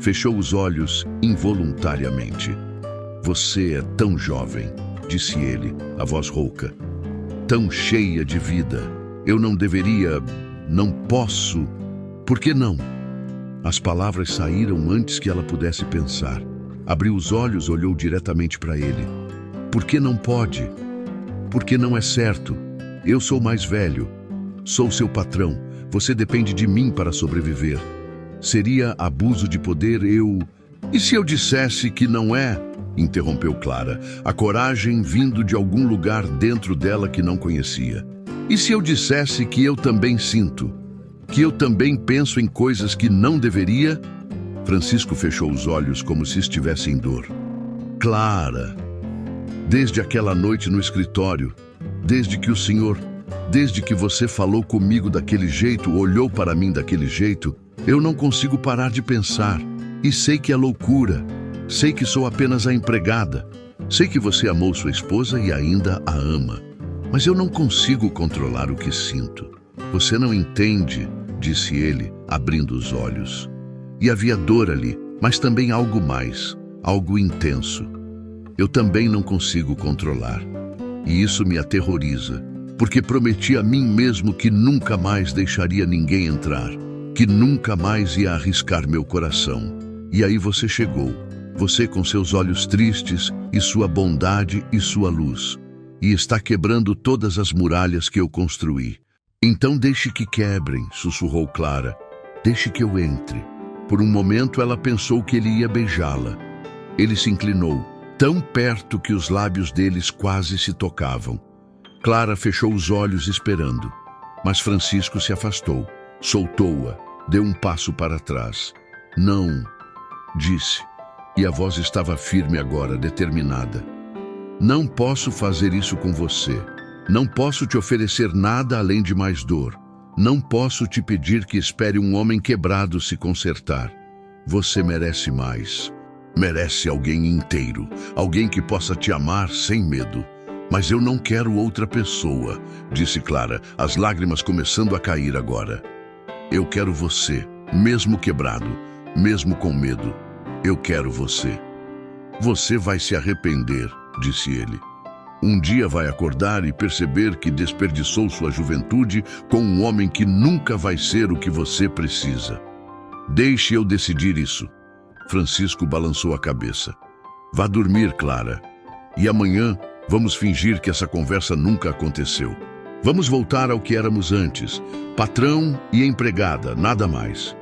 Fechou os olhos involuntariamente. Você é tão jovem, disse ele, a voz rouca. Tão cheia de vida. Eu não deveria, não posso. Por que não? As palavras saíram antes que ela pudesse pensar. Abriu os olhos, olhou diretamente para ele. Por que não pode? Porque não é certo. Eu sou mais velho. Sou seu patrão. Você depende de mim para sobreviver. Seria abuso de poder eu... E se eu dissesse que não é? Interrompeu Clara, a coragem vindo de algum lugar dentro dela que não conhecia. E se eu dissesse que eu também sinto? Que eu também penso em coisas que não deveria? Francisco fechou os olhos como se estivesse em dor. Clara, desde aquela noite no escritório, desde que você falou comigo daquele jeito, olhou para mim daquele jeito, eu não consigo parar de pensar. E sei que é loucura. Sei que sou apenas a empregada. Sei que você amou sua esposa e ainda a ama. Mas eu não consigo controlar o que sinto. Você não entende, disse ele, abrindo os olhos. E havia dor ali, mas também algo mais, algo intenso. Eu também não consigo controlar. E isso me aterroriza, porque prometi a mim mesmo que nunca mais deixaria ninguém entrar, que nunca mais ia arriscar meu coração. E aí você chegou, você com seus olhos tristes e sua bondade e sua luz, e está quebrando todas as muralhas que eu construí. Então deixe que quebrem, sussurrou Clara. Deixe que eu entre. Por um momento ela pensou que ele ia beijá-la. Ele se inclinou, tão perto que os lábios deles quase se tocavam. Clara fechou os olhos esperando, mas Francisco se afastou, soltou-a, deu um passo para trás. Não, disse, e a voz estava firme agora, determinada. Não posso fazer isso com você. Não posso te oferecer nada além de mais dor. Não posso te pedir que espere um homem quebrado se consertar. Você merece mais. Merece alguém inteiro, alguém que possa te amar sem medo. Mas eu não quero outra pessoa, disse Clara, as lágrimas começando a cair agora. Eu quero você, mesmo quebrado, mesmo com medo. Eu quero você. Você vai se arrepender, disse ele. Um dia vai acordar e perceber que desperdiçou sua juventude com um homem que nunca vai ser o que você precisa. Deixe eu decidir isso. Francisco balançou a cabeça. Vá dormir, Clara. E amanhã vamos fingir que essa conversa nunca aconteceu. Vamos voltar ao que éramos antes. Patrão e empregada, nada mais.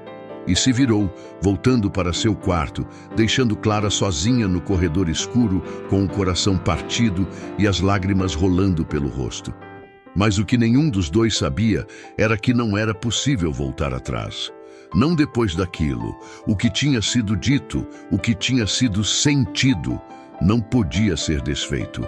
E se virou, voltando para seu quarto, deixando Clara sozinha no corredor escuro, com o coração partido e as lágrimas rolando pelo rosto. Mas o que nenhum dos dois sabia era que não era possível voltar atrás. Não depois daquilo. O que tinha sido dito, o que tinha sido sentido, não podia ser desfeito.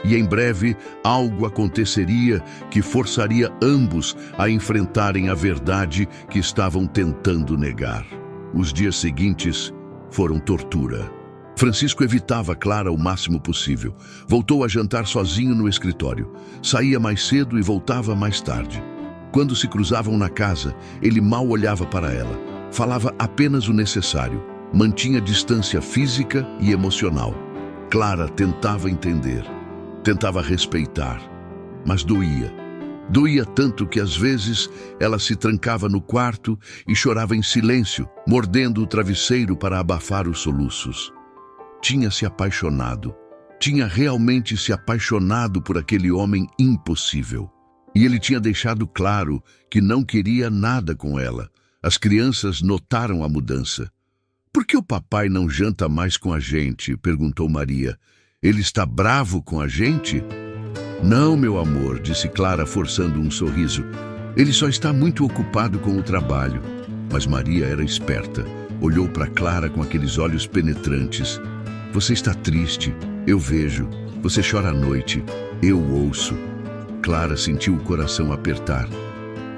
E em breve algo aconteceria que forçaria ambos a enfrentarem a verdade que estavam tentando negar. Os dias seguintes foram tortura. Francisco evitava Clara o máximo possível. Voltou a jantar sozinho no escritório. Saía mais cedo e voltava mais tarde. Quando se cruzavam na casa, ele mal olhava para ela. Falava apenas o necessário. Mantinha distância física e emocional. Clara tentava entender. Tentava respeitar, mas doía. Doía tanto que às vezes ela se trancava no quarto e chorava em silêncio, mordendo o travesseiro para abafar os soluços. Tinha se apaixonado. Tinha realmente se apaixonado por aquele homem impossível. E ele tinha deixado claro que não queria nada com ela. As crianças notaram a mudança. "Por que o papai não janta mais com a gente?" perguntou Maria. "Ele está bravo com a gente?" "Não, meu amor", disse Clara, forçando um sorriso. "Ele só está muito ocupado com o trabalho." Mas Maria era esperta. Olhou para Clara com aqueles olhos penetrantes. "Você está triste, eu vejo. Você chora à noite, eu ouço." Clara sentiu o coração apertar.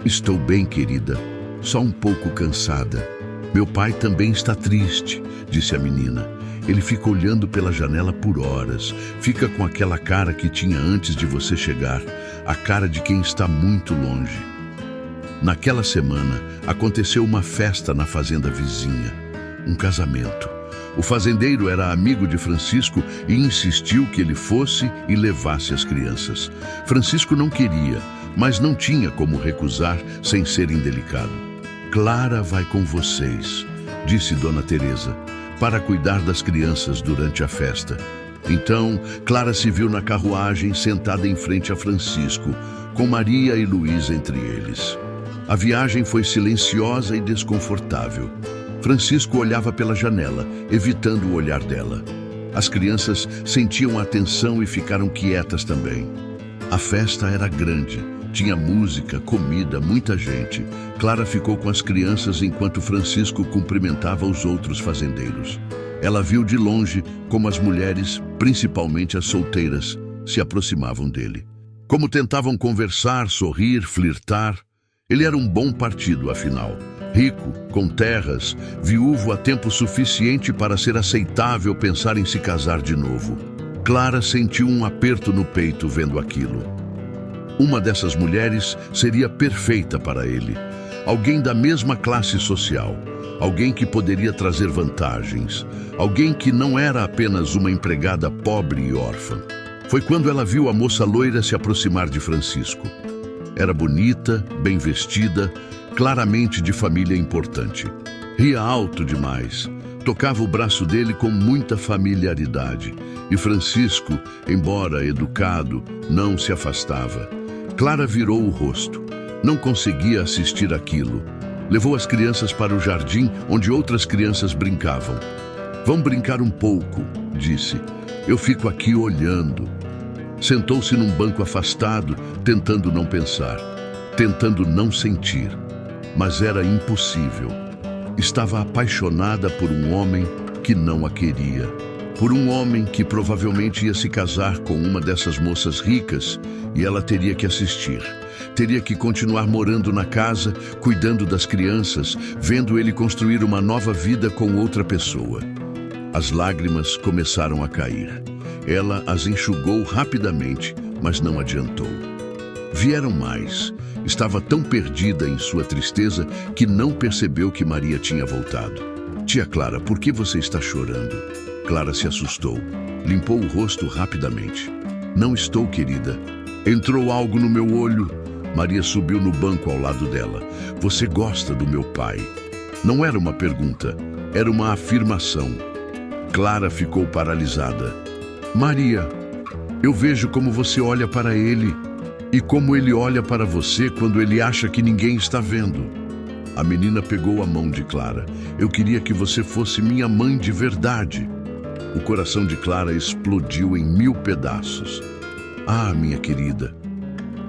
"Estou bem, querida, só um pouco cansada." "Meu pai também está triste", disse a menina. "Ele fica olhando pela janela por horas. Fica com aquela cara que tinha antes de você chegar, a cara de quem está muito longe." Naquela semana, aconteceu uma festa na fazenda vizinha. Um casamento. O fazendeiro era amigo de Francisco e insistiu que ele fosse e levasse as crianças. Francisco não queria, mas não tinha como recusar sem ser indelicado. "Clara vai com vocês", disse Dona Teresa, "para cuidar das crianças durante a festa." Então, Clara se viu na carruagem sentada em frente a Francisco, com Maria e Luís entre eles. A viagem foi silenciosa e desconfortável. Francisco olhava pela janela, evitando o olhar dela. As crianças sentiam a tensão e ficaram quietas também. A festa era grande. Tinha música, comida, muita gente. Clara ficou com as crianças enquanto Francisco cumprimentava os outros fazendeiros. Ela viu de longe como as mulheres, principalmente as solteiras, se aproximavam dele. Como tentavam conversar, sorrir, flirtar. Ele era um bom partido, afinal. Rico, com terras, viúvo há tempo suficiente para ser aceitável pensar em se casar de novo. Clara sentiu um aperto no peito vendo aquilo. Uma dessas mulheres seria perfeita para ele. Alguém da mesma classe social. Alguém que poderia trazer vantagens. Alguém que não era apenas uma empregada pobre e órfã. Foi quando ela viu a moça loira se aproximar de Francisco. Era bonita, bem vestida, claramente de família importante. Ria alto demais. Tocava o braço dele com muita familiaridade. E Francisco, embora educado, não se afastava. Clara virou o rosto. Não conseguia assistir aquilo. Levou as crianças para o jardim, onde outras crianças brincavam. "Vão brincar um pouco", disse. "Eu fico aqui olhando." Sentou-se num banco afastado, tentando não pensar, tentando não sentir. Mas era impossível. Estava apaixonada por um homem que não a queria. Por um homem que provavelmente ia se casar com uma dessas moças ricas e ela teria que assistir. Teria que continuar morando na casa, cuidando das crianças, vendo ele construir uma nova vida com outra pessoa. As lágrimas começaram a cair. Ela as enxugou rapidamente, mas não adiantou. Vieram mais. Estava tão perdida em sua tristeza que não percebeu que Maria tinha voltado. "Tia Clara, por que você está chorando?" Clara se assustou. Limpou o rosto rapidamente. "Não estou, querida. Entrou algo no meu olho." Maria subiu no banco ao lado dela. "Você gosta do meu pai?" Não era uma pergunta, era uma afirmação. Clara ficou paralisada. "Maria, eu vejo como você olha para ele e como ele olha para você quando ele acha que ninguém está vendo." A menina pegou a mão de Clara. "Eu queria que você fosse minha mãe de verdade." O coração de Clara explodiu em 1000 pedaços. "Ah, minha querida,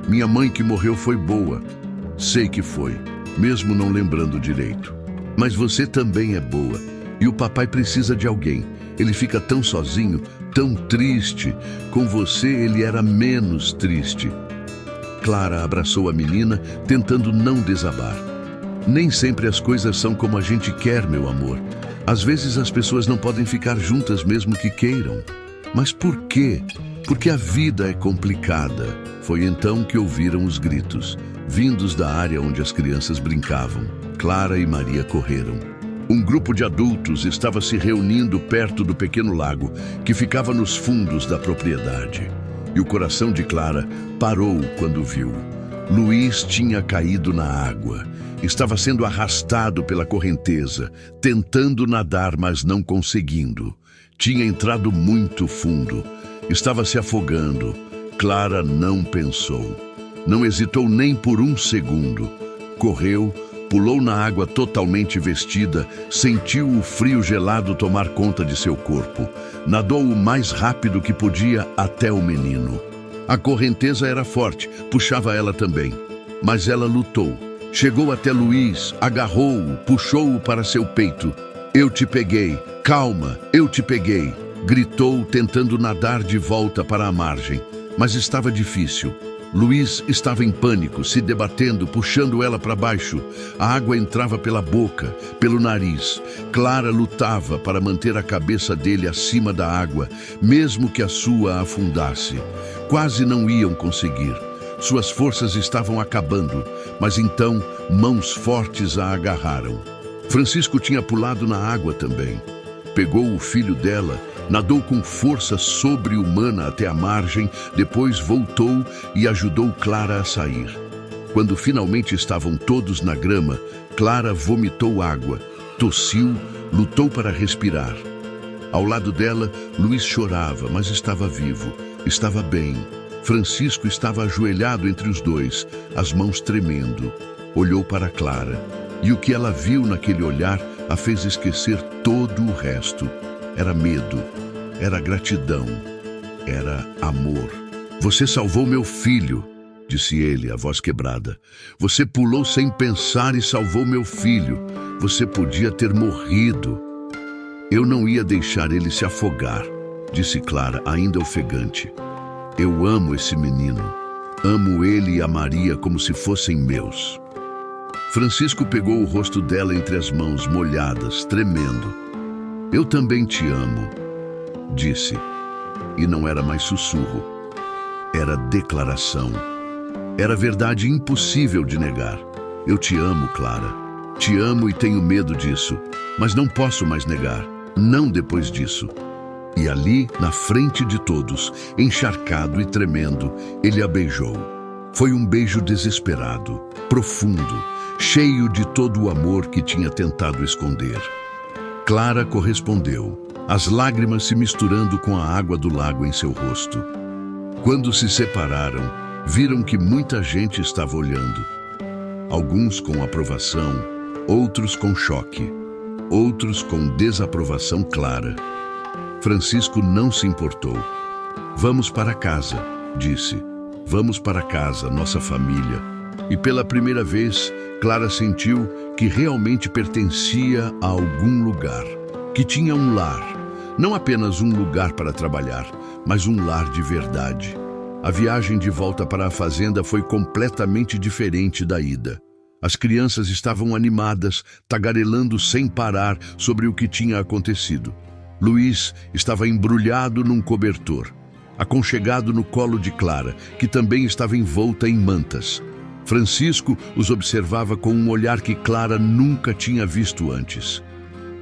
minha mãe que morreu foi boa. Sei que foi, mesmo não lembrando direito. Mas você também é boa. E o papai precisa de alguém. Ele fica tão sozinho, tão triste. Com você ele era menos triste." Clara abraçou a menina, tentando não desabar. "Nem sempre as coisas são como a gente quer, meu amor. Às vezes as pessoas não podem ficar juntas mesmo que queiram. Mas por quê? Porque a vida é complicada." Foi então que ouviram os gritos, vindos da área onde as crianças brincavam. Clara e Maria correram. Um grupo de adultos estava se reunindo perto do pequeno lago, que ficava nos fundos da propriedade. E o coração de Clara parou quando viu. Luiz tinha caído na água. Estava sendo arrastado pela correnteza, tentando nadar, mas não conseguindo. Tinha entrado muito fundo. Estava se afogando. Clara não pensou. Não hesitou nem por um segundo. Correu, pulou na água totalmente vestida, sentiu o frio gelado tomar conta de seu corpo. Nadou o mais rápido que podia até o menino. A correnteza era forte, puxava ela também. Mas ela lutou. Chegou até Luiz, agarrou-o, puxou-o para seu peito. "Eu te peguei. Calma, eu te peguei." Gritou, tentando nadar de volta para a margem. Mas estava difícil. Luiz estava em pânico, se debatendo, puxando ela para baixo. A água entrava pela boca, pelo nariz. Clara lutava para manter a cabeça dele acima da água, mesmo que a sua afundasse. Quase não iam conseguir. Suas forças estavam acabando, mas então mãos fortes a agarraram. Francisco tinha pulado na água também. Pegou o filho dela, nadou com força sobre-humana até a margem, depois voltou e ajudou Clara a sair. Quando finalmente estavam todos na grama, Clara vomitou água, tossiu, lutou para respirar. Ao lado dela, Luiz chorava, mas estava vivo, estava bem. Francisco estava ajoelhado entre os dois, as mãos tremendo. Olhou para Clara, e o que ela viu naquele olhar a fez esquecer todo o resto. Era medo, era gratidão, era amor. "Você salvou meu filho", disse ele, a voz quebrada. "Você pulou sem pensar e salvou meu filho. Você podia ter morrido." "Eu não ia deixar ele se afogar", disse Clara, ainda ofegante. "Eu amo esse menino. Amo ele e a Maria como se fossem meus." Francisco pegou o rosto dela entre as mãos molhadas, tremendo. "Eu também te amo", disse. E não era mais sussurro. Era declaração. Era verdade impossível de negar. "Eu te amo, Clara. Te amo e tenho medo disso, mas não posso mais negar. Não depois disso." E ali, na frente de todos, encharcado e tremendo, ele a beijou. Foi um beijo desesperado, profundo, cheio de todo o amor que tinha tentado esconder. Clara correspondeu, as lágrimas se misturando com a água do lago em seu rosto. Quando se separaram, viram que muita gente estava olhando. Alguns com aprovação, outros com choque, outros com desaprovação clara. Francisco não se importou. "Vamos para casa", disse. "Vamos para casa, nossa família." E pela primeira vez, Clara sentiu que realmente pertencia a algum lugar, que tinha um lar. Não apenas um lugar para trabalhar, mas um lar de verdade. A viagem de volta para a fazenda foi completamente diferente da ida. As crianças estavam animadas, tagarelando sem parar sobre o que tinha acontecido. Luiz estava embrulhado num cobertor, aconchegado no colo de Clara, que também estava envolta em mantas. Francisco os observava com um olhar que Clara nunca tinha visto antes.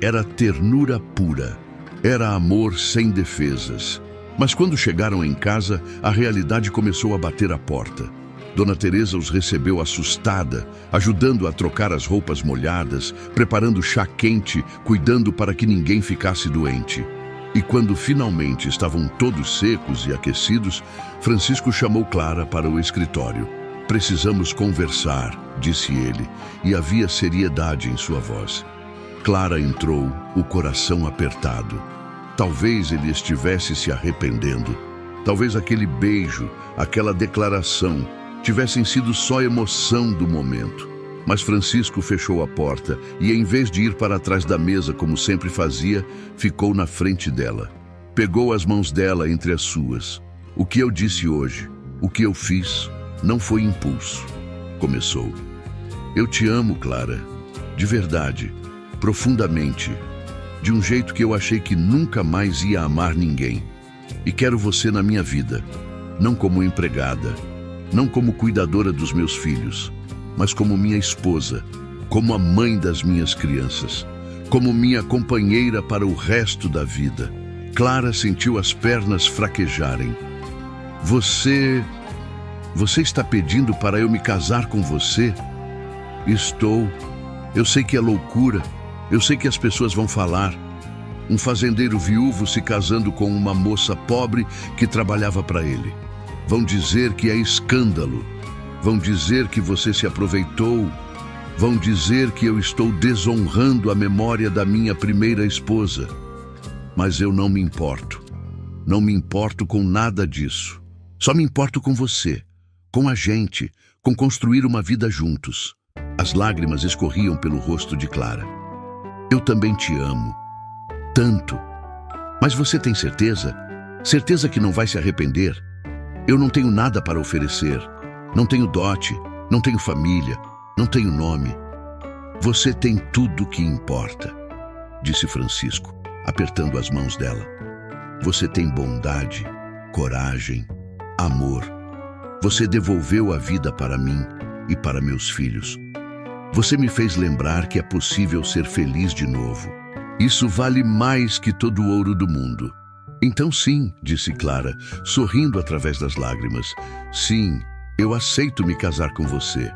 Era ternura pura, era amor sem defesas. Mas quando chegaram em casa, a realidade começou a bater à porta. Dona Teresa os recebeu assustada, ajudando a trocar as roupas molhadas, preparando chá quente, cuidando para que ninguém ficasse doente. E quando finalmente estavam todos secos e aquecidos, Francisco chamou Clara para o escritório. "Precisamos conversar", disse ele, e havia seriedade em sua voz. Clara entrou, o coração apertado. Talvez ele estivesse se arrependendo. Talvez aquele beijo, aquela declaração, tivessem sido só emoção do momento. Mas Francisco fechou a porta e, em vez de ir para trás da mesa como sempre fazia, ficou na frente dela. Pegou as mãos dela entre as suas. "O que eu disse hoje, o que eu fiz, não foi impulso", começou. "Eu te amo, Clara, de verdade, profundamente, de um jeito que eu achei que nunca mais ia amar ninguém. E quero você na minha vida, não como empregada, não como cuidadora dos meus filhos, mas como minha esposa, como a mãe das minhas crianças, como minha companheira para o resto da vida." Clara sentiu as pernas fraquejarem. Você está pedindo para eu me casar com você?" "Estou. Eu sei que é loucura. Eu sei que as pessoas vão falar. Um fazendeiro viúvo se casando com uma moça pobre que trabalhava para ele. Vão dizer que é escândalo. Vão dizer que você se aproveitou. Vão dizer que eu estou desonrando a memória da minha primeira esposa. Mas eu não me importo. Não me importo com nada disso. Só me importo com você, com a gente, com construir uma vida juntos." As lágrimas escorriam pelo rosto de Clara. "Eu também te amo. Tanto. Mas você tem certeza? Certeza que não vai se arrepender? Eu não tenho nada para oferecer. Não tenho dote, não tenho família, não tenho nome. Você tem tudo que importa", disse Francisco, apertando as mãos dela. "Você tem bondade, coragem, amor. Você devolveu a vida para mim e para meus filhos. Você me fez lembrar que é possível ser feliz de novo. Isso vale mais que todo o ouro do mundo." "Então sim", disse Clara, sorrindo através das lágrimas. "Sim, eu aceito me casar com você."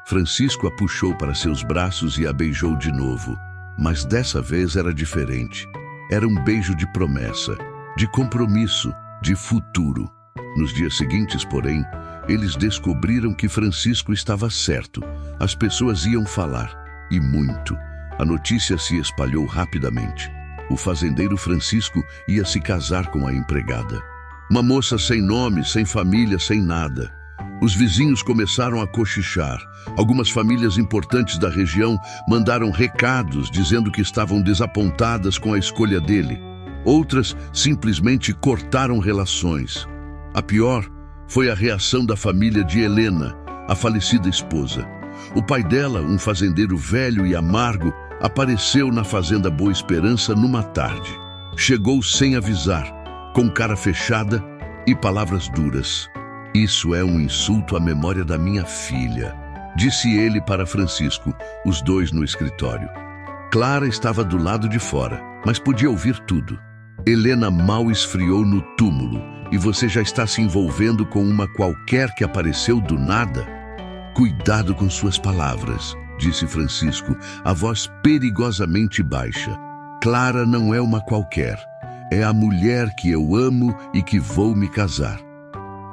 Francisco a puxou para seus braços e a beijou de novo. Mas dessa vez era diferente. Era um beijo de promessa, de compromisso, de futuro. Nos dias seguintes, porém, eles descobriram que Francisco estava certo. As pessoas iam falar, e muito. A notícia se espalhou rapidamente. O fazendeiro Francisco ia se casar com a empregada. Uma moça sem nome, sem família, sem nada. Os vizinhos começaram a cochichar. Algumas famílias importantes da região mandaram recados dizendo que estavam desapontadas com a escolha dele. Outras simplesmente cortaram relações. A pior foi a reação da família de Helena, a falecida esposa. O pai dela, um fazendeiro velho e amargo, apareceu na fazenda Boa Esperança numa tarde. Chegou sem avisar, com cara fechada e palavras duras. "Isso é um insulto à memória da minha filha", disse ele para Francisco, os dois no escritório. Clara estava do lado de fora, mas podia ouvir tudo. "Helena mal esfriou no túmulo e você já está se envolvendo com uma qualquer que apareceu do nada?" "Cuidado com suas palavras", disse Francisco, a voz perigosamente baixa. "Clara não é uma qualquer. É a mulher que eu amo e que vou me casar.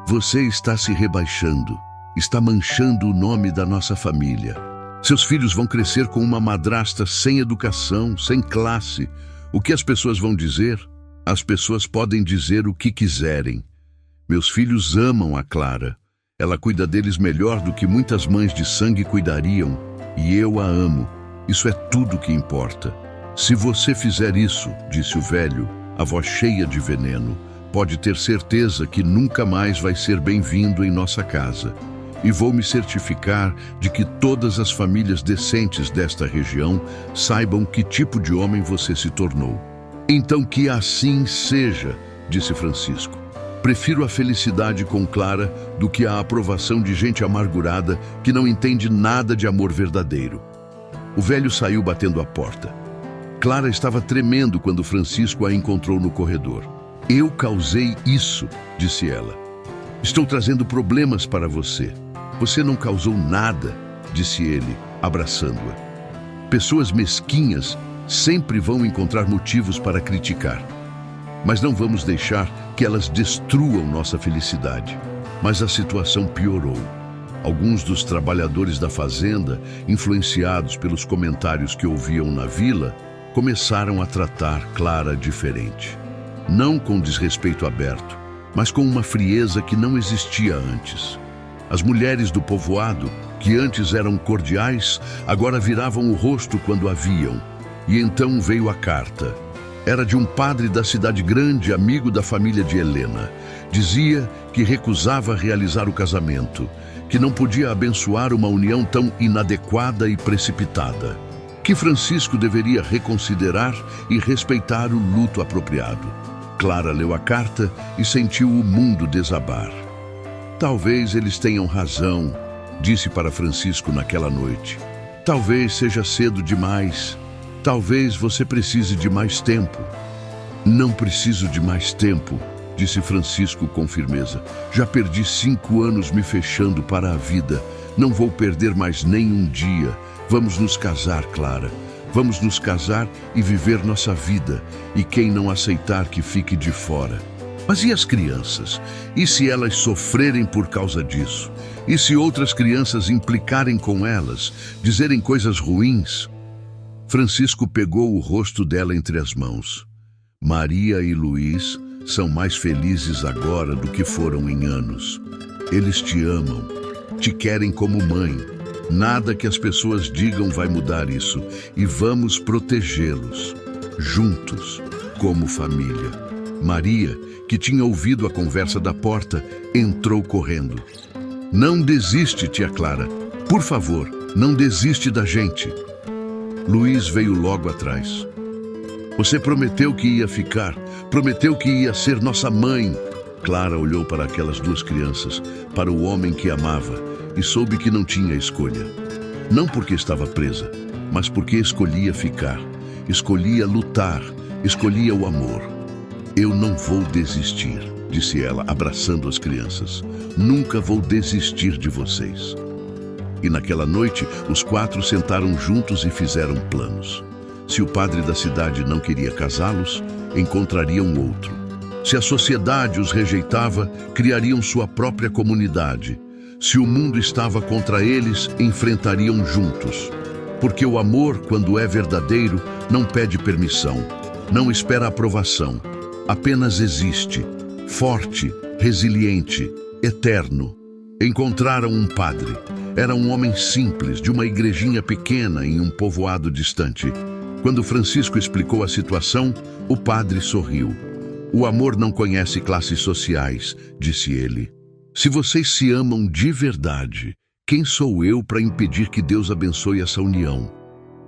Você está se rebaixando, está manchando o nome da nossa família. Seus filhos vão crescer com uma madrasta sem educação, sem classe. O que as pessoas vão dizer? As pessoas podem dizer o que quiserem. Meus filhos amam a Clara. Ela cuida deles melhor do que muitas mães de sangue cuidariam, e eu a amo. Isso é tudo que importa. Se você fizer isso", disse o velho, a voz cheia de veneno, "pode ter certeza que nunca mais vai ser bem-vindo em nossa casa. E vou me certificar de que todas as famílias decentes desta região saibam que tipo de homem você se tornou." "Então que assim seja", disse Francisco. "Prefiro a felicidade com Clara do que a aprovação de gente amargurada que não entende nada de amor verdadeiro." O velho saiu batendo a porta. Clara estava tremendo quando Francisco a encontrou no corredor. "Eu causei isso", disse ela. "Estou trazendo problemas para você." "Você não causou nada", disse ele, abraçando-a. "Pessoas mesquinhas sempre vão encontrar motivos para criticar. Mas não vamos deixar que elas destruam nossa felicidade." Mas a situação piorou. Alguns dos trabalhadores da fazenda, influenciados pelos comentários que ouviam na vila, começaram a tratar Clara diferente. Não com desrespeito aberto, mas com uma frieza que não existia antes. As mulheres do povoado, que antes eram cordiais, agora viravam o rosto quando a viam. E então veio a carta. Era de um padre da cidade grande, amigo da família de Helena. Dizia que recusava realizar o casamento, que não podia abençoar uma união tão inadequada e precipitada, que Francisco deveria reconsiderar e respeitar o luto apropriado. Clara leu a carta e sentiu o mundo desabar. "Talvez eles tenham razão", disse para Francisco naquela noite. "Talvez seja cedo demais. Talvez você precise de mais tempo." "Não preciso de mais tempo", disse Francisco com firmeza. "Já perdi 5 anos me fechando para a vida. Não vou perder mais nem um dia. Vamos nos casar, Clara. Vamos nos casar e viver nossa vida. E quem não aceitar que fique de fora." "Mas e as crianças? E se elas sofrerem por causa disso? E se outras crianças implicarem com elas, dizerem coisas ruins?" Francisco pegou o rosto dela entre as mãos. "Maria e Luiz são mais felizes agora do que foram em anos. Eles te amam, te querem como mãe. Nada que as pessoas digam vai mudar isso. E vamos protegê-los, juntos, como família." Maria, que tinha ouvido a conversa da porta, entrou correndo. "Não desiste, tia Clara. Por favor, não desiste da gente." Luiz veio logo atrás. "Você prometeu que ia ficar, prometeu que ia ser nossa mãe." Clara olhou para aquelas 2 crianças, para o homem que amava, e soube que não tinha escolha. Não porque estava presa, mas porque escolhia ficar, escolhia lutar, escolhia o amor. "Eu não vou desistir", disse ela, abraçando as crianças. "Nunca vou desistir de vocês." E naquela noite, os 4 sentaram juntos e fizeram planos. Se o padre da cidade não queria casá-los, encontrariam outro. Se a sociedade os rejeitava, criariam sua própria comunidade. Se o mundo estava contra eles, enfrentariam juntos. Porque o amor, quando é verdadeiro, não pede permissão, não espera aprovação, apenas existe, forte, resiliente, eterno. Encontraram um padre. Era um homem simples, de uma igrejinha pequena em um povoado distante. Quando Francisco explicou a situação, o padre sorriu. "O amor não conhece classes sociais", disse ele. "Se vocês se amam de verdade, quem sou eu para impedir que Deus abençoe essa união?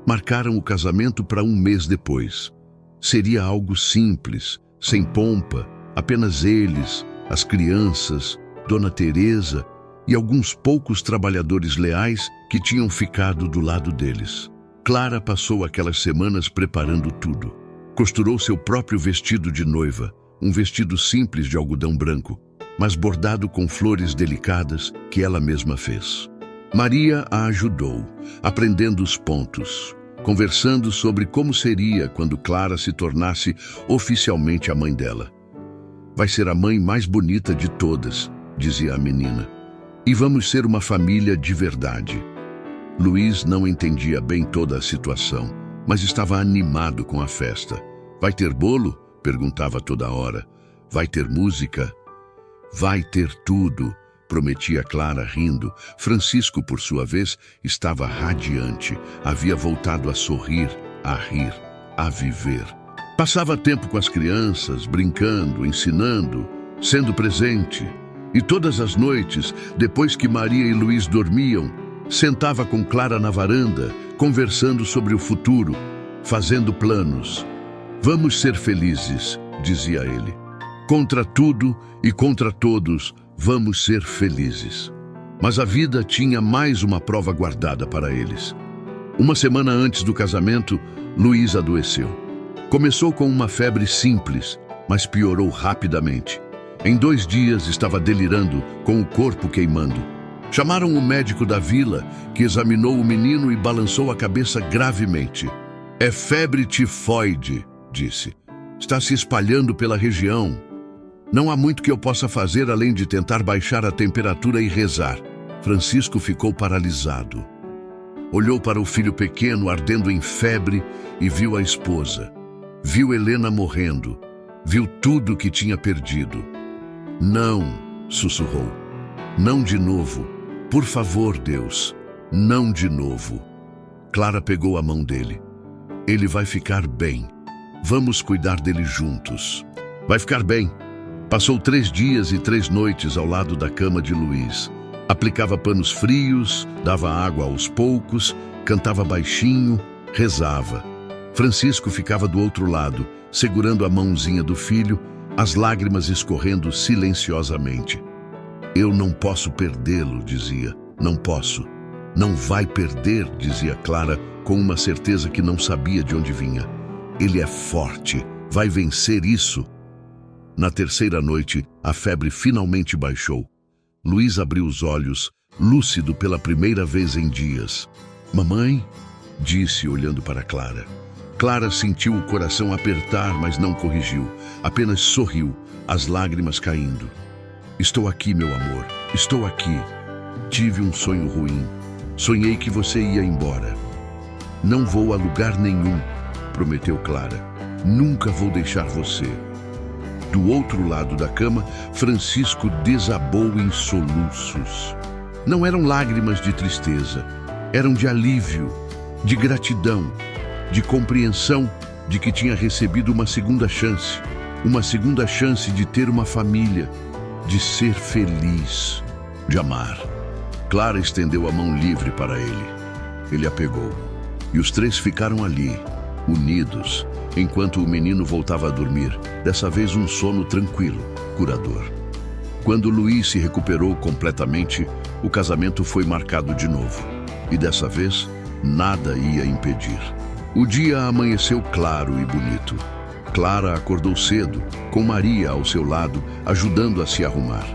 Marcaram o casamento para um mês depois. Seria algo simples, sem pompa, apenas eles, as crianças, Dona Teresa e alguns poucos trabalhadores leais que tinham ficado do lado deles. Clara passou aquelas semanas preparando tudo. Costurou seu próprio vestido de noiva, um vestido simples de algodão branco, mas bordado com flores delicadas que ela mesma fez. Maria a ajudou, aprendendo os pontos, conversando sobre como seria quando Clara se tornasse oficialmente a mãe dela. Vai ser a mãe mais bonita de todas, dizia a menina, e vamos ser uma família de verdade. Luiz não entendia bem toda a situação, mas estava animado com a festa. Vai ter bolo? Perguntava toda hora. Vai ter música? Vai ter tudo, prometia Clara rindo. Francisco, por sua vez, estava radiante. Havia voltado a sorrir, a rir, a viver. Passava tempo com as crianças, brincando, ensinando, sendo presente. E todas as noites, depois que Maria e Luiz dormiam, sentava com Clara na varanda, conversando sobre o futuro, fazendo planos. Vamos ser felizes, dizia ele. Contra tudo e contra todos, vamos ser felizes. Mas a vida tinha mais uma prova guardada para eles. Uma semana antes do casamento, Luiz adoeceu. Começou com uma febre simples, mas piorou rapidamente. Em 2 dias estava delirando, com o corpo queimando. Chamaram o médico da vila, que examinou o menino e balançou a cabeça gravemente. É febre tifoide, disse. Está se espalhando pela região. Não há muito que eu possa fazer além de tentar baixar a temperatura e rezar. Francisco ficou paralisado. Olhou para o filho pequeno ardendo em febre e viu a esposa. Viu Helena morrendo. Viu tudo o que tinha perdido. Não, sussurrou. Não de novo. Por favor, Deus, não de novo. Clara pegou a mão dele. Ele vai ficar bem. Vamos cuidar dele juntos. Vai ficar bem. Passou 3 dias e 3 noites ao lado da cama de Luiz. Aplicava panos frios, dava água aos poucos, cantava baixinho, rezava. Francisco ficava do outro lado, segurando a mãozinha do filho, as lágrimas escorrendo silenciosamente. Eu não posso perdê-lo, dizia. Não posso. Não vai perder, dizia Clara, com uma certeza que não sabia de onde vinha. Ele é forte, vai vencer isso. Na 3ª noite, a febre finalmente baixou. Luiz abriu os olhos, lúcido pela primeira vez em dias. Mamãe? Disse, olhando para Clara. Clara sentiu o coração apertar, mas não corrigiu. Apenas sorriu, as lágrimas caindo. Estou aqui, meu amor. Estou aqui. Tive um sonho ruim. Sonhei que você ia embora. Não vou a lugar nenhum, prometeu Clara. Nunca vou deixar você. Do outro lado da cama, Francisco desabou em soluços. Não eram lágrimas de tristeza, eram de alívio, de gratidão, de compreensão de que tinha recebido uma segunda chance de ter uma família, de ser feliz, de amar. Clara estendeu a mão livre para ele. Ele a pegou, e os 3 ficaram ali, unidos, enquanto o menino voltava a dormir, dessa vez um sono tranquilo, curador. Quando Luiz se recuperou completamente, o casamento foi marcado de novo, e dessa vez, nada ia impedir. O dia amanheceu claro e bonito. Clara acordou cedo, com Maria ao seu lado, ajudando a se arrumar.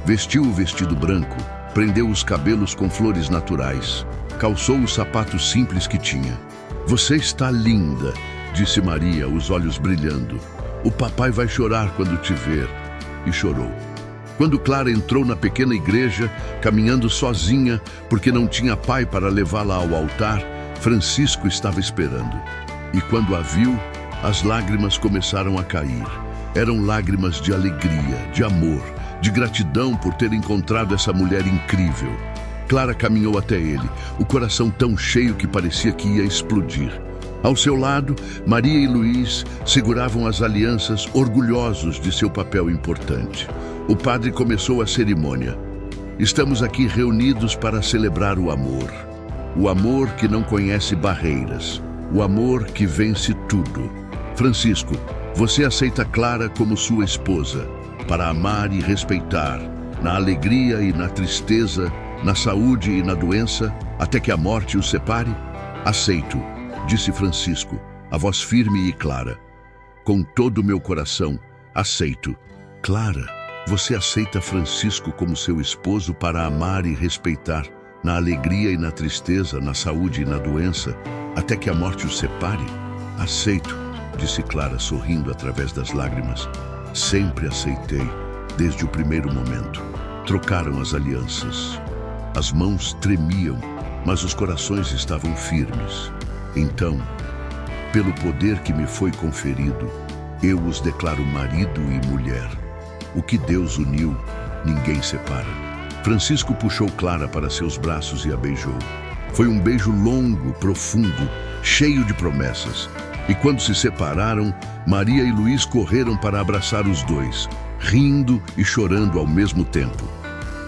Vestiu o vestido branco, prendeu os cabelos com flores naturais, calçou os sapatos simples que tinha. Você está linda, disse Maria, os olhos brilhando. O papai vai chorar quando te ver. E chorou. Quando Clara entrou na pequena igreja, caminhando sozinha, porque não tinha pai para levá-la ao altar, Francisco estava esperando. E quando a viu, as lágrimas começaram a cair. Eram lágrimas de alegria, de amor, de gratidão por ter encontrado essa mulher incrível. Clara caminhou até ele, o coração tão cheio que parecia que ia explodir. Ao seu lado, Maria e Luiz seguravam as alianças, orgulhosos de seu papel importante. O padre começou a cerimônia. Estamos aqui reunidos para celebrar o amor. O amor que não conhece barreiras. O amor que vence tudo. Francisco, você aceita Clara como sua esposa, para amar e respeitar, na alegria e na tristeza, na saúde e na doença, até que a morte os separe? Aceito, disse Francisco, a voz firme e clara. Com todo o meu coração, aceito. Clara, você aceita Francisco como seu esposo para amar e respeitar, na alegria e na tristeza, na saúde e na doença, até que a morte os separe? Aceito, disse Clara, sorrindo através das lágrimas. Sempre aceitei, desde o primeiro momento. Trocaram as alianças. As mãos tremiam, mas os corações estavam firmes. Então, pelo poder que me foi conferido, eu os declaro marido e mulher. O que Deus uniu, ninguém separa. Francisco puxou Clara para seus braços e a beijou. Foi um beijo longo, profundo, cheio de promessas. E quando se separaram, Maria e Luís correram para abraçar os dois, rindo e chorando ao mesmo tempo.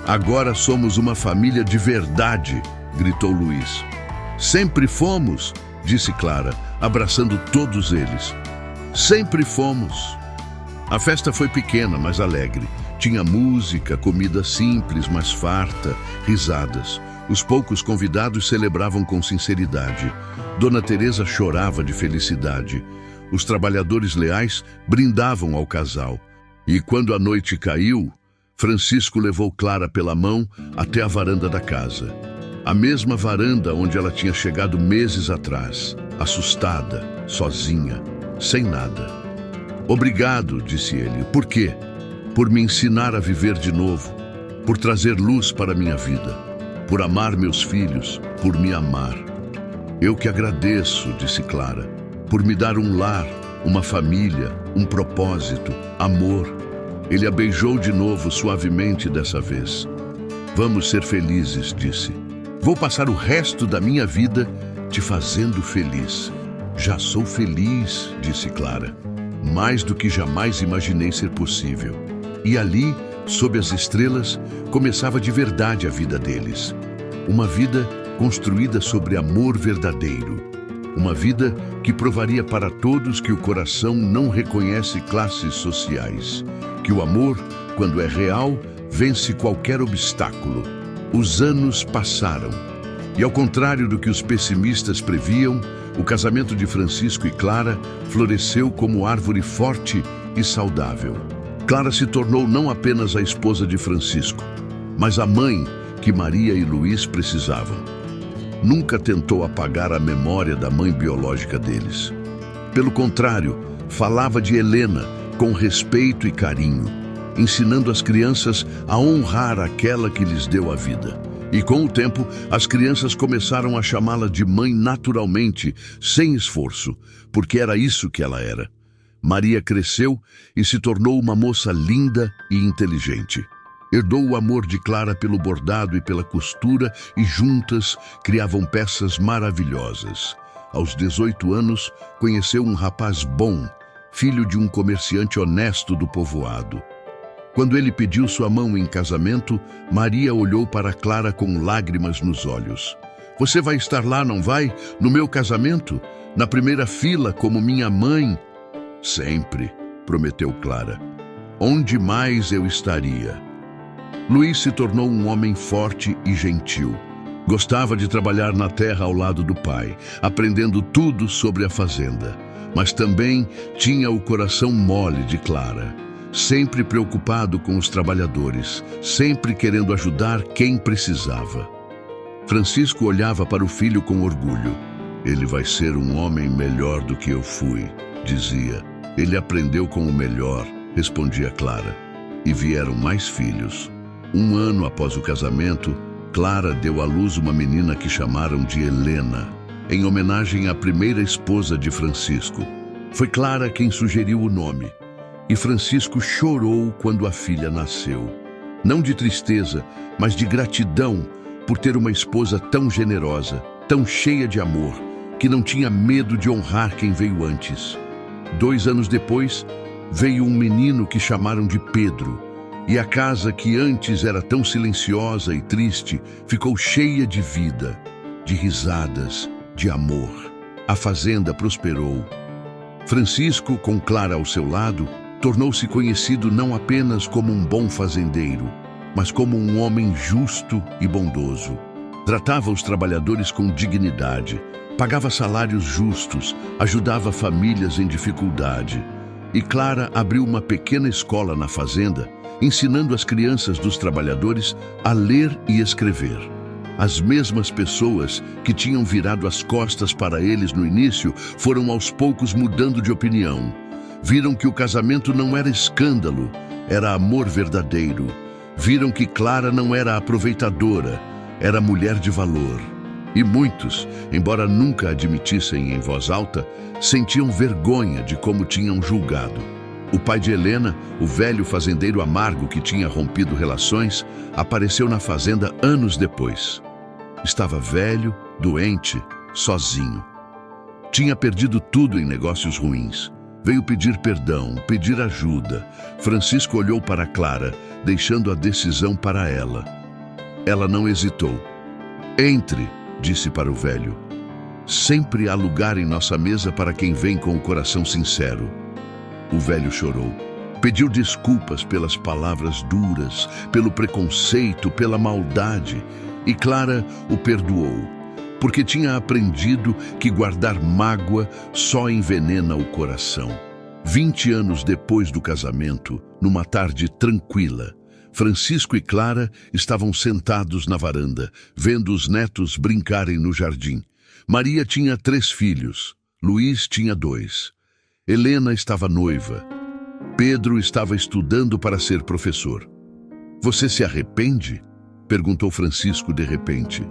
Agora somos uma família de verdade, gritou Luís. Sempre fomos, disse Clara, abraçando todos eles. Sempre fomos. A festa foi pequena, mas alegre. Tinha música, comida simples, mas farta, risadas. Os poucos convidados celebravam com sinceridade. Dona Teresa chorava de felicidade. Os trabalhadores leais brindavam ao casal. E quando a noite caiu, Francisco levou Clara pela mão até a varanda da casa. A mesma varanda onde ela tinha chegado meses atrás, assustada, sozinha, sem nada. Obrigado, disse ele. Por quê? Por me ensinar a viver de novo, por trazer luz para minha vida, por amar meus filhos, por me amar. Eu que agradeço, disse Clara, por me dar um lar, uma família, um propósito, amor. Ele a beijou de novo, suavemente dessa vez. Vamos ser felizes, disse. Vou passar o resto da minha vida te fazendo feliz. Já sou feliz, disse Clara. Mais do que jamais imaginei ser possível. E ali, sob as estrelas, começava de verdade a vida deles. Uma vida construída sobre amor verdadeiro. Uma vida que provaria para todos que o coração não reconhece classes sociais. Que o amor, quando é real, vence qualquer obstáculo. Os anos passaram. E ao contrário do que os pessimistas previam, o casamento de Francisco e Clara floresceu como árvore forte e saudável. Clara se tornou não apenas a esposa de Francisco, mas a mãe que Maria e Luís precisavam. Nunca tentou apagar a memória da mãe biológica deles. Pelo contrário, falava de Helena com respeito e carinho, ensinando as crianças a honrar aquela que lhes deu a vida. E com o tempo, as crianças começaram a chamá-la de mãe naturalmente, sem esforço, porque era isso que ela era. Maria cresceu e se tornou uma moça linda e inteligente. Herdou o amor de Clara pelo bordado e pela costura e juntas criavam peças maravilhosas. Aos 18 anos, conheceu um rapaz bom, filho de um comerciante honesto do povoado. Quando ele pediu sua mão em casamento, Maria olhou para Clara com lágrimas nos olhos. Você vai estar lá, não vai? No meu casamento? Na primeira fila, como minha mãe? Sempre, prometeu Clara. Onde mais eu estaria? Luís se tornou um homem forte e gentil. Gostava de trabalhar na terra ao lado do pai, aprendendo tudo sobre a fazenda. Mas também tinha o coração mole de Clara. Sempre preocupado com os trabalhadores, sempre querendo ajudar quem precisava. Francisco olhava para o filho com orgulho. Ele vai ser um homem melhor do que eu fui, dizia. Ele aprendeu com o melhor, respondia Clara. E vieram mais filhos. 1 ano após o casamento, Clara deu à luz uma menina que chamaram de Helena, em homenagem à primeira esposa de Francisco. Foi Clara quem sugeriu o nome. E Francisco chorou quando a filha nasceu. Não de tristeza, mas de gratidão por ter uma esposa tão generosa, tão cheia de amor, que não tinha medo de honrar quem veio antes. 2 anos depois, veio um menino que chamaram de Pedro. E a casa que antes era tão silenciosa e triste ficou cheia de vida, de risadas, de amor. A fazenda prosperou. Francisco, com Clara ao seu lado, tornou-se conhecido não apenas como um bom fazendeiro, mas como um homem justo e bondoso. Tratava os trabalhadores com dignidade, pagava salários justos, ajudava famílias em dificuldade. E Clara abriu uma pequena escola na fazenda, ensinando as crianças dos trabalhadores a ler e escrever. As mesmas pessoas que tinham virado as costas para eles no início foram aos poucos mudando de opinião. Viram que o casamento não era escândalo, era amor verdadeiro. Viram que Clara não era aproveitadora, era mulher de valor. E muitos, embora nunca admitissem em voz alta, sentiam vergonha de como tinham julgado. O pai de Helena, o velho fazendeiro amargo que tinha rompido relações, apareceu na fazenda anos depois. Estava velho, doente, sozinho. Tinha perdido tudo em negócios ruins. Veio pedir perdão, pedir ajuda. Francisco olhou para Clara, deixando a decisão para ela. Ela não hesitou. Entre, disse para o velho. Sempre há lugar em nossa mesa para quem vem com o coração sincero. O velho chorou. Pediu desculpas pelas palavras duras, pelo preconceito, pela maldade. E Clara o perdoou, porque tinha aprendido que guardar mágoa só envenena o coração. 20 anos depois do casamento, numa tarde tranquila, Francisco e Clara estavam sentados na varanda, vendo os netos brincarem no jardim. Maria tinha 3 filhos, Luís tinha 2. Helena estava noiva. Pedro estava estudando para ser professor. Você se arrepende? Perguntou Francisco de repente.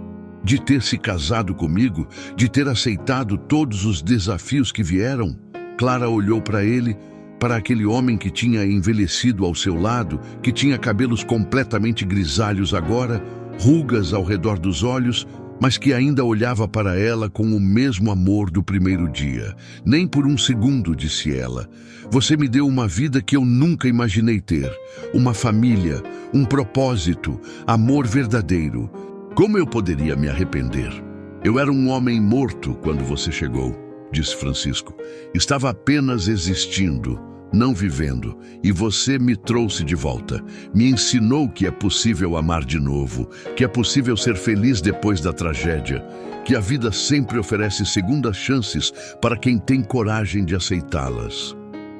De ter se casado comigo, de ter aceitado todos os desafios que vieram? Clara olhou para ele, para aquele homem que tinha envelhecido ao seu lado, que tinha cabelos completamente grisalhos agora, rugas ao redor dos olhos, mas que ainda olhava para ela com o mesmo amor do primeiro dia. Nem por um segundo, disse ela. Você me deu uma vida que eu nunca imaginei ter. Uma família, um propósito, amor verdadeiro. Como eu poderia me arrepender? Eu era um homem morto quando você chegou, disse Francisco. Estava apenas existindo, não vivendo, e você me trouxe de volta. Me ensinou que é possível amar de novo, que é possível ser feliz depois da tragédia, que a vida sempre oferece segundas chances para quem tem coragem de aceitá-las.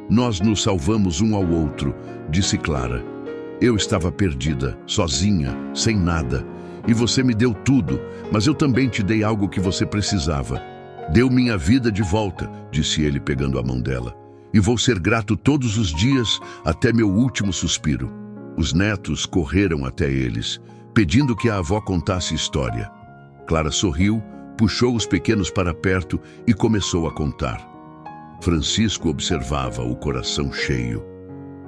Nós nos salvamos um ao outro, disse Clara. Eu estava perdida, sozinha, sem nada, e você me deu tudo, mas eu também te dei algo que você precisava. Deu minha vida de volta, disse ele pegando a mão dela. E vou ser grato todos os dias até meu último suspiro. Os netos correram até eles, pedindo que a avó contasse história. Clara sorriu, puxou os pequenos para perto e começou a contar. Francisco observava, o coração cheio.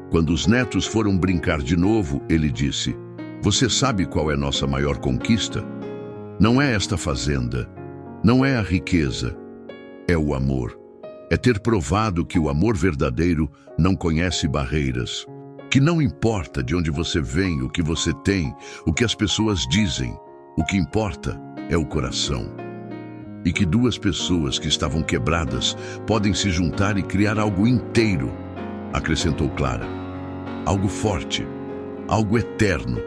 Quando os netos foram brincar de novo, ele disse: Você sabe qual é nossa maior conquista? Não é esta fazenda, não é a riqueza, é o amor. É ter provado que o amor verdadeiro não conhece barreiras, que não importa de onde você vem, o que você tem, o que as pessoas dizem, o que importa é o coração. E que 2 pessoas que estavam quebradas podem se juntar e criar algo inteiro, acrescentou Clara. Algo forte, algo eterno.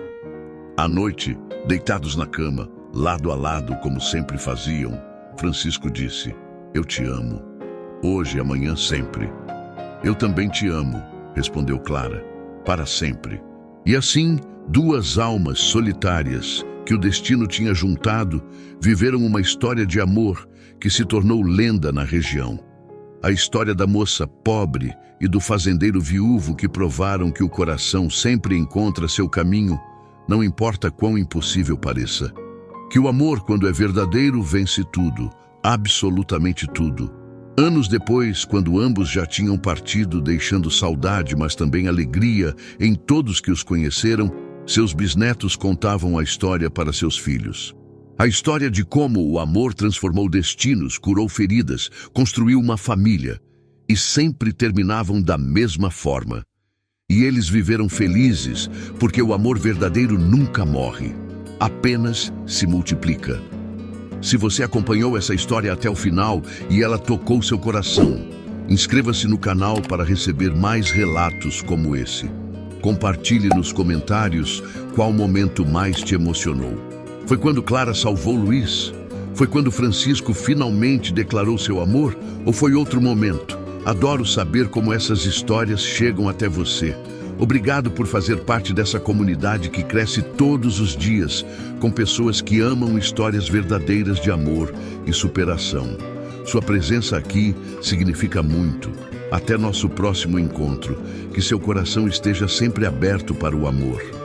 À noite, deitados na cama, lado a lado como sempre faziam, Francisco disse: Eu te amo. Hoje, amanhã, sempre. Eu também te amo, respondeu Clara, para sempre. E assim, 2 almas solitárias que o destino tinha juntado viveram uma história de amor que se tornou lenda na região. A história da moça pobre e do fazendeiro viúvo que provaram que o coração sempre encontra seu caminho, não importa quão impossível pareça. Que o amor, quando é verdadeiro, vence tudo, absolutamente tudo. Anos depois, quando ambos já tinham partido, deixando saudade, mas também alegria em todos que os conheceram, seus bisnetos contavam a história para seus filhos. A história de como o amor transformou destinos, curou feridas, construiu uma família, e sempre terminavam da mesma forma. E eles viveram felizes, porque o amor verdadeiro nunca morre, apenas se multiplica. Se você acompanhou essa história até o final e ela tocou seu coração, inscreva-se no canal para receber mais relatos como esse. Compartilhe nos comentários qual momento mais te emocionou. Foi quando Clara salvou Luiz? Foi quando Francisco finalmente declarou seu amor? Ou foi outro momento? Adoro saber como essas histórias chegam até você. Obrigado por fazer parte dessa comunidade que cresce todos os dias, com pessoas que amam histórias verdadeiras de amor e superação. Sua presença aqui significa muito. Até nosso próximo encontro. Que seu coração esteja sempre aberto para o amor.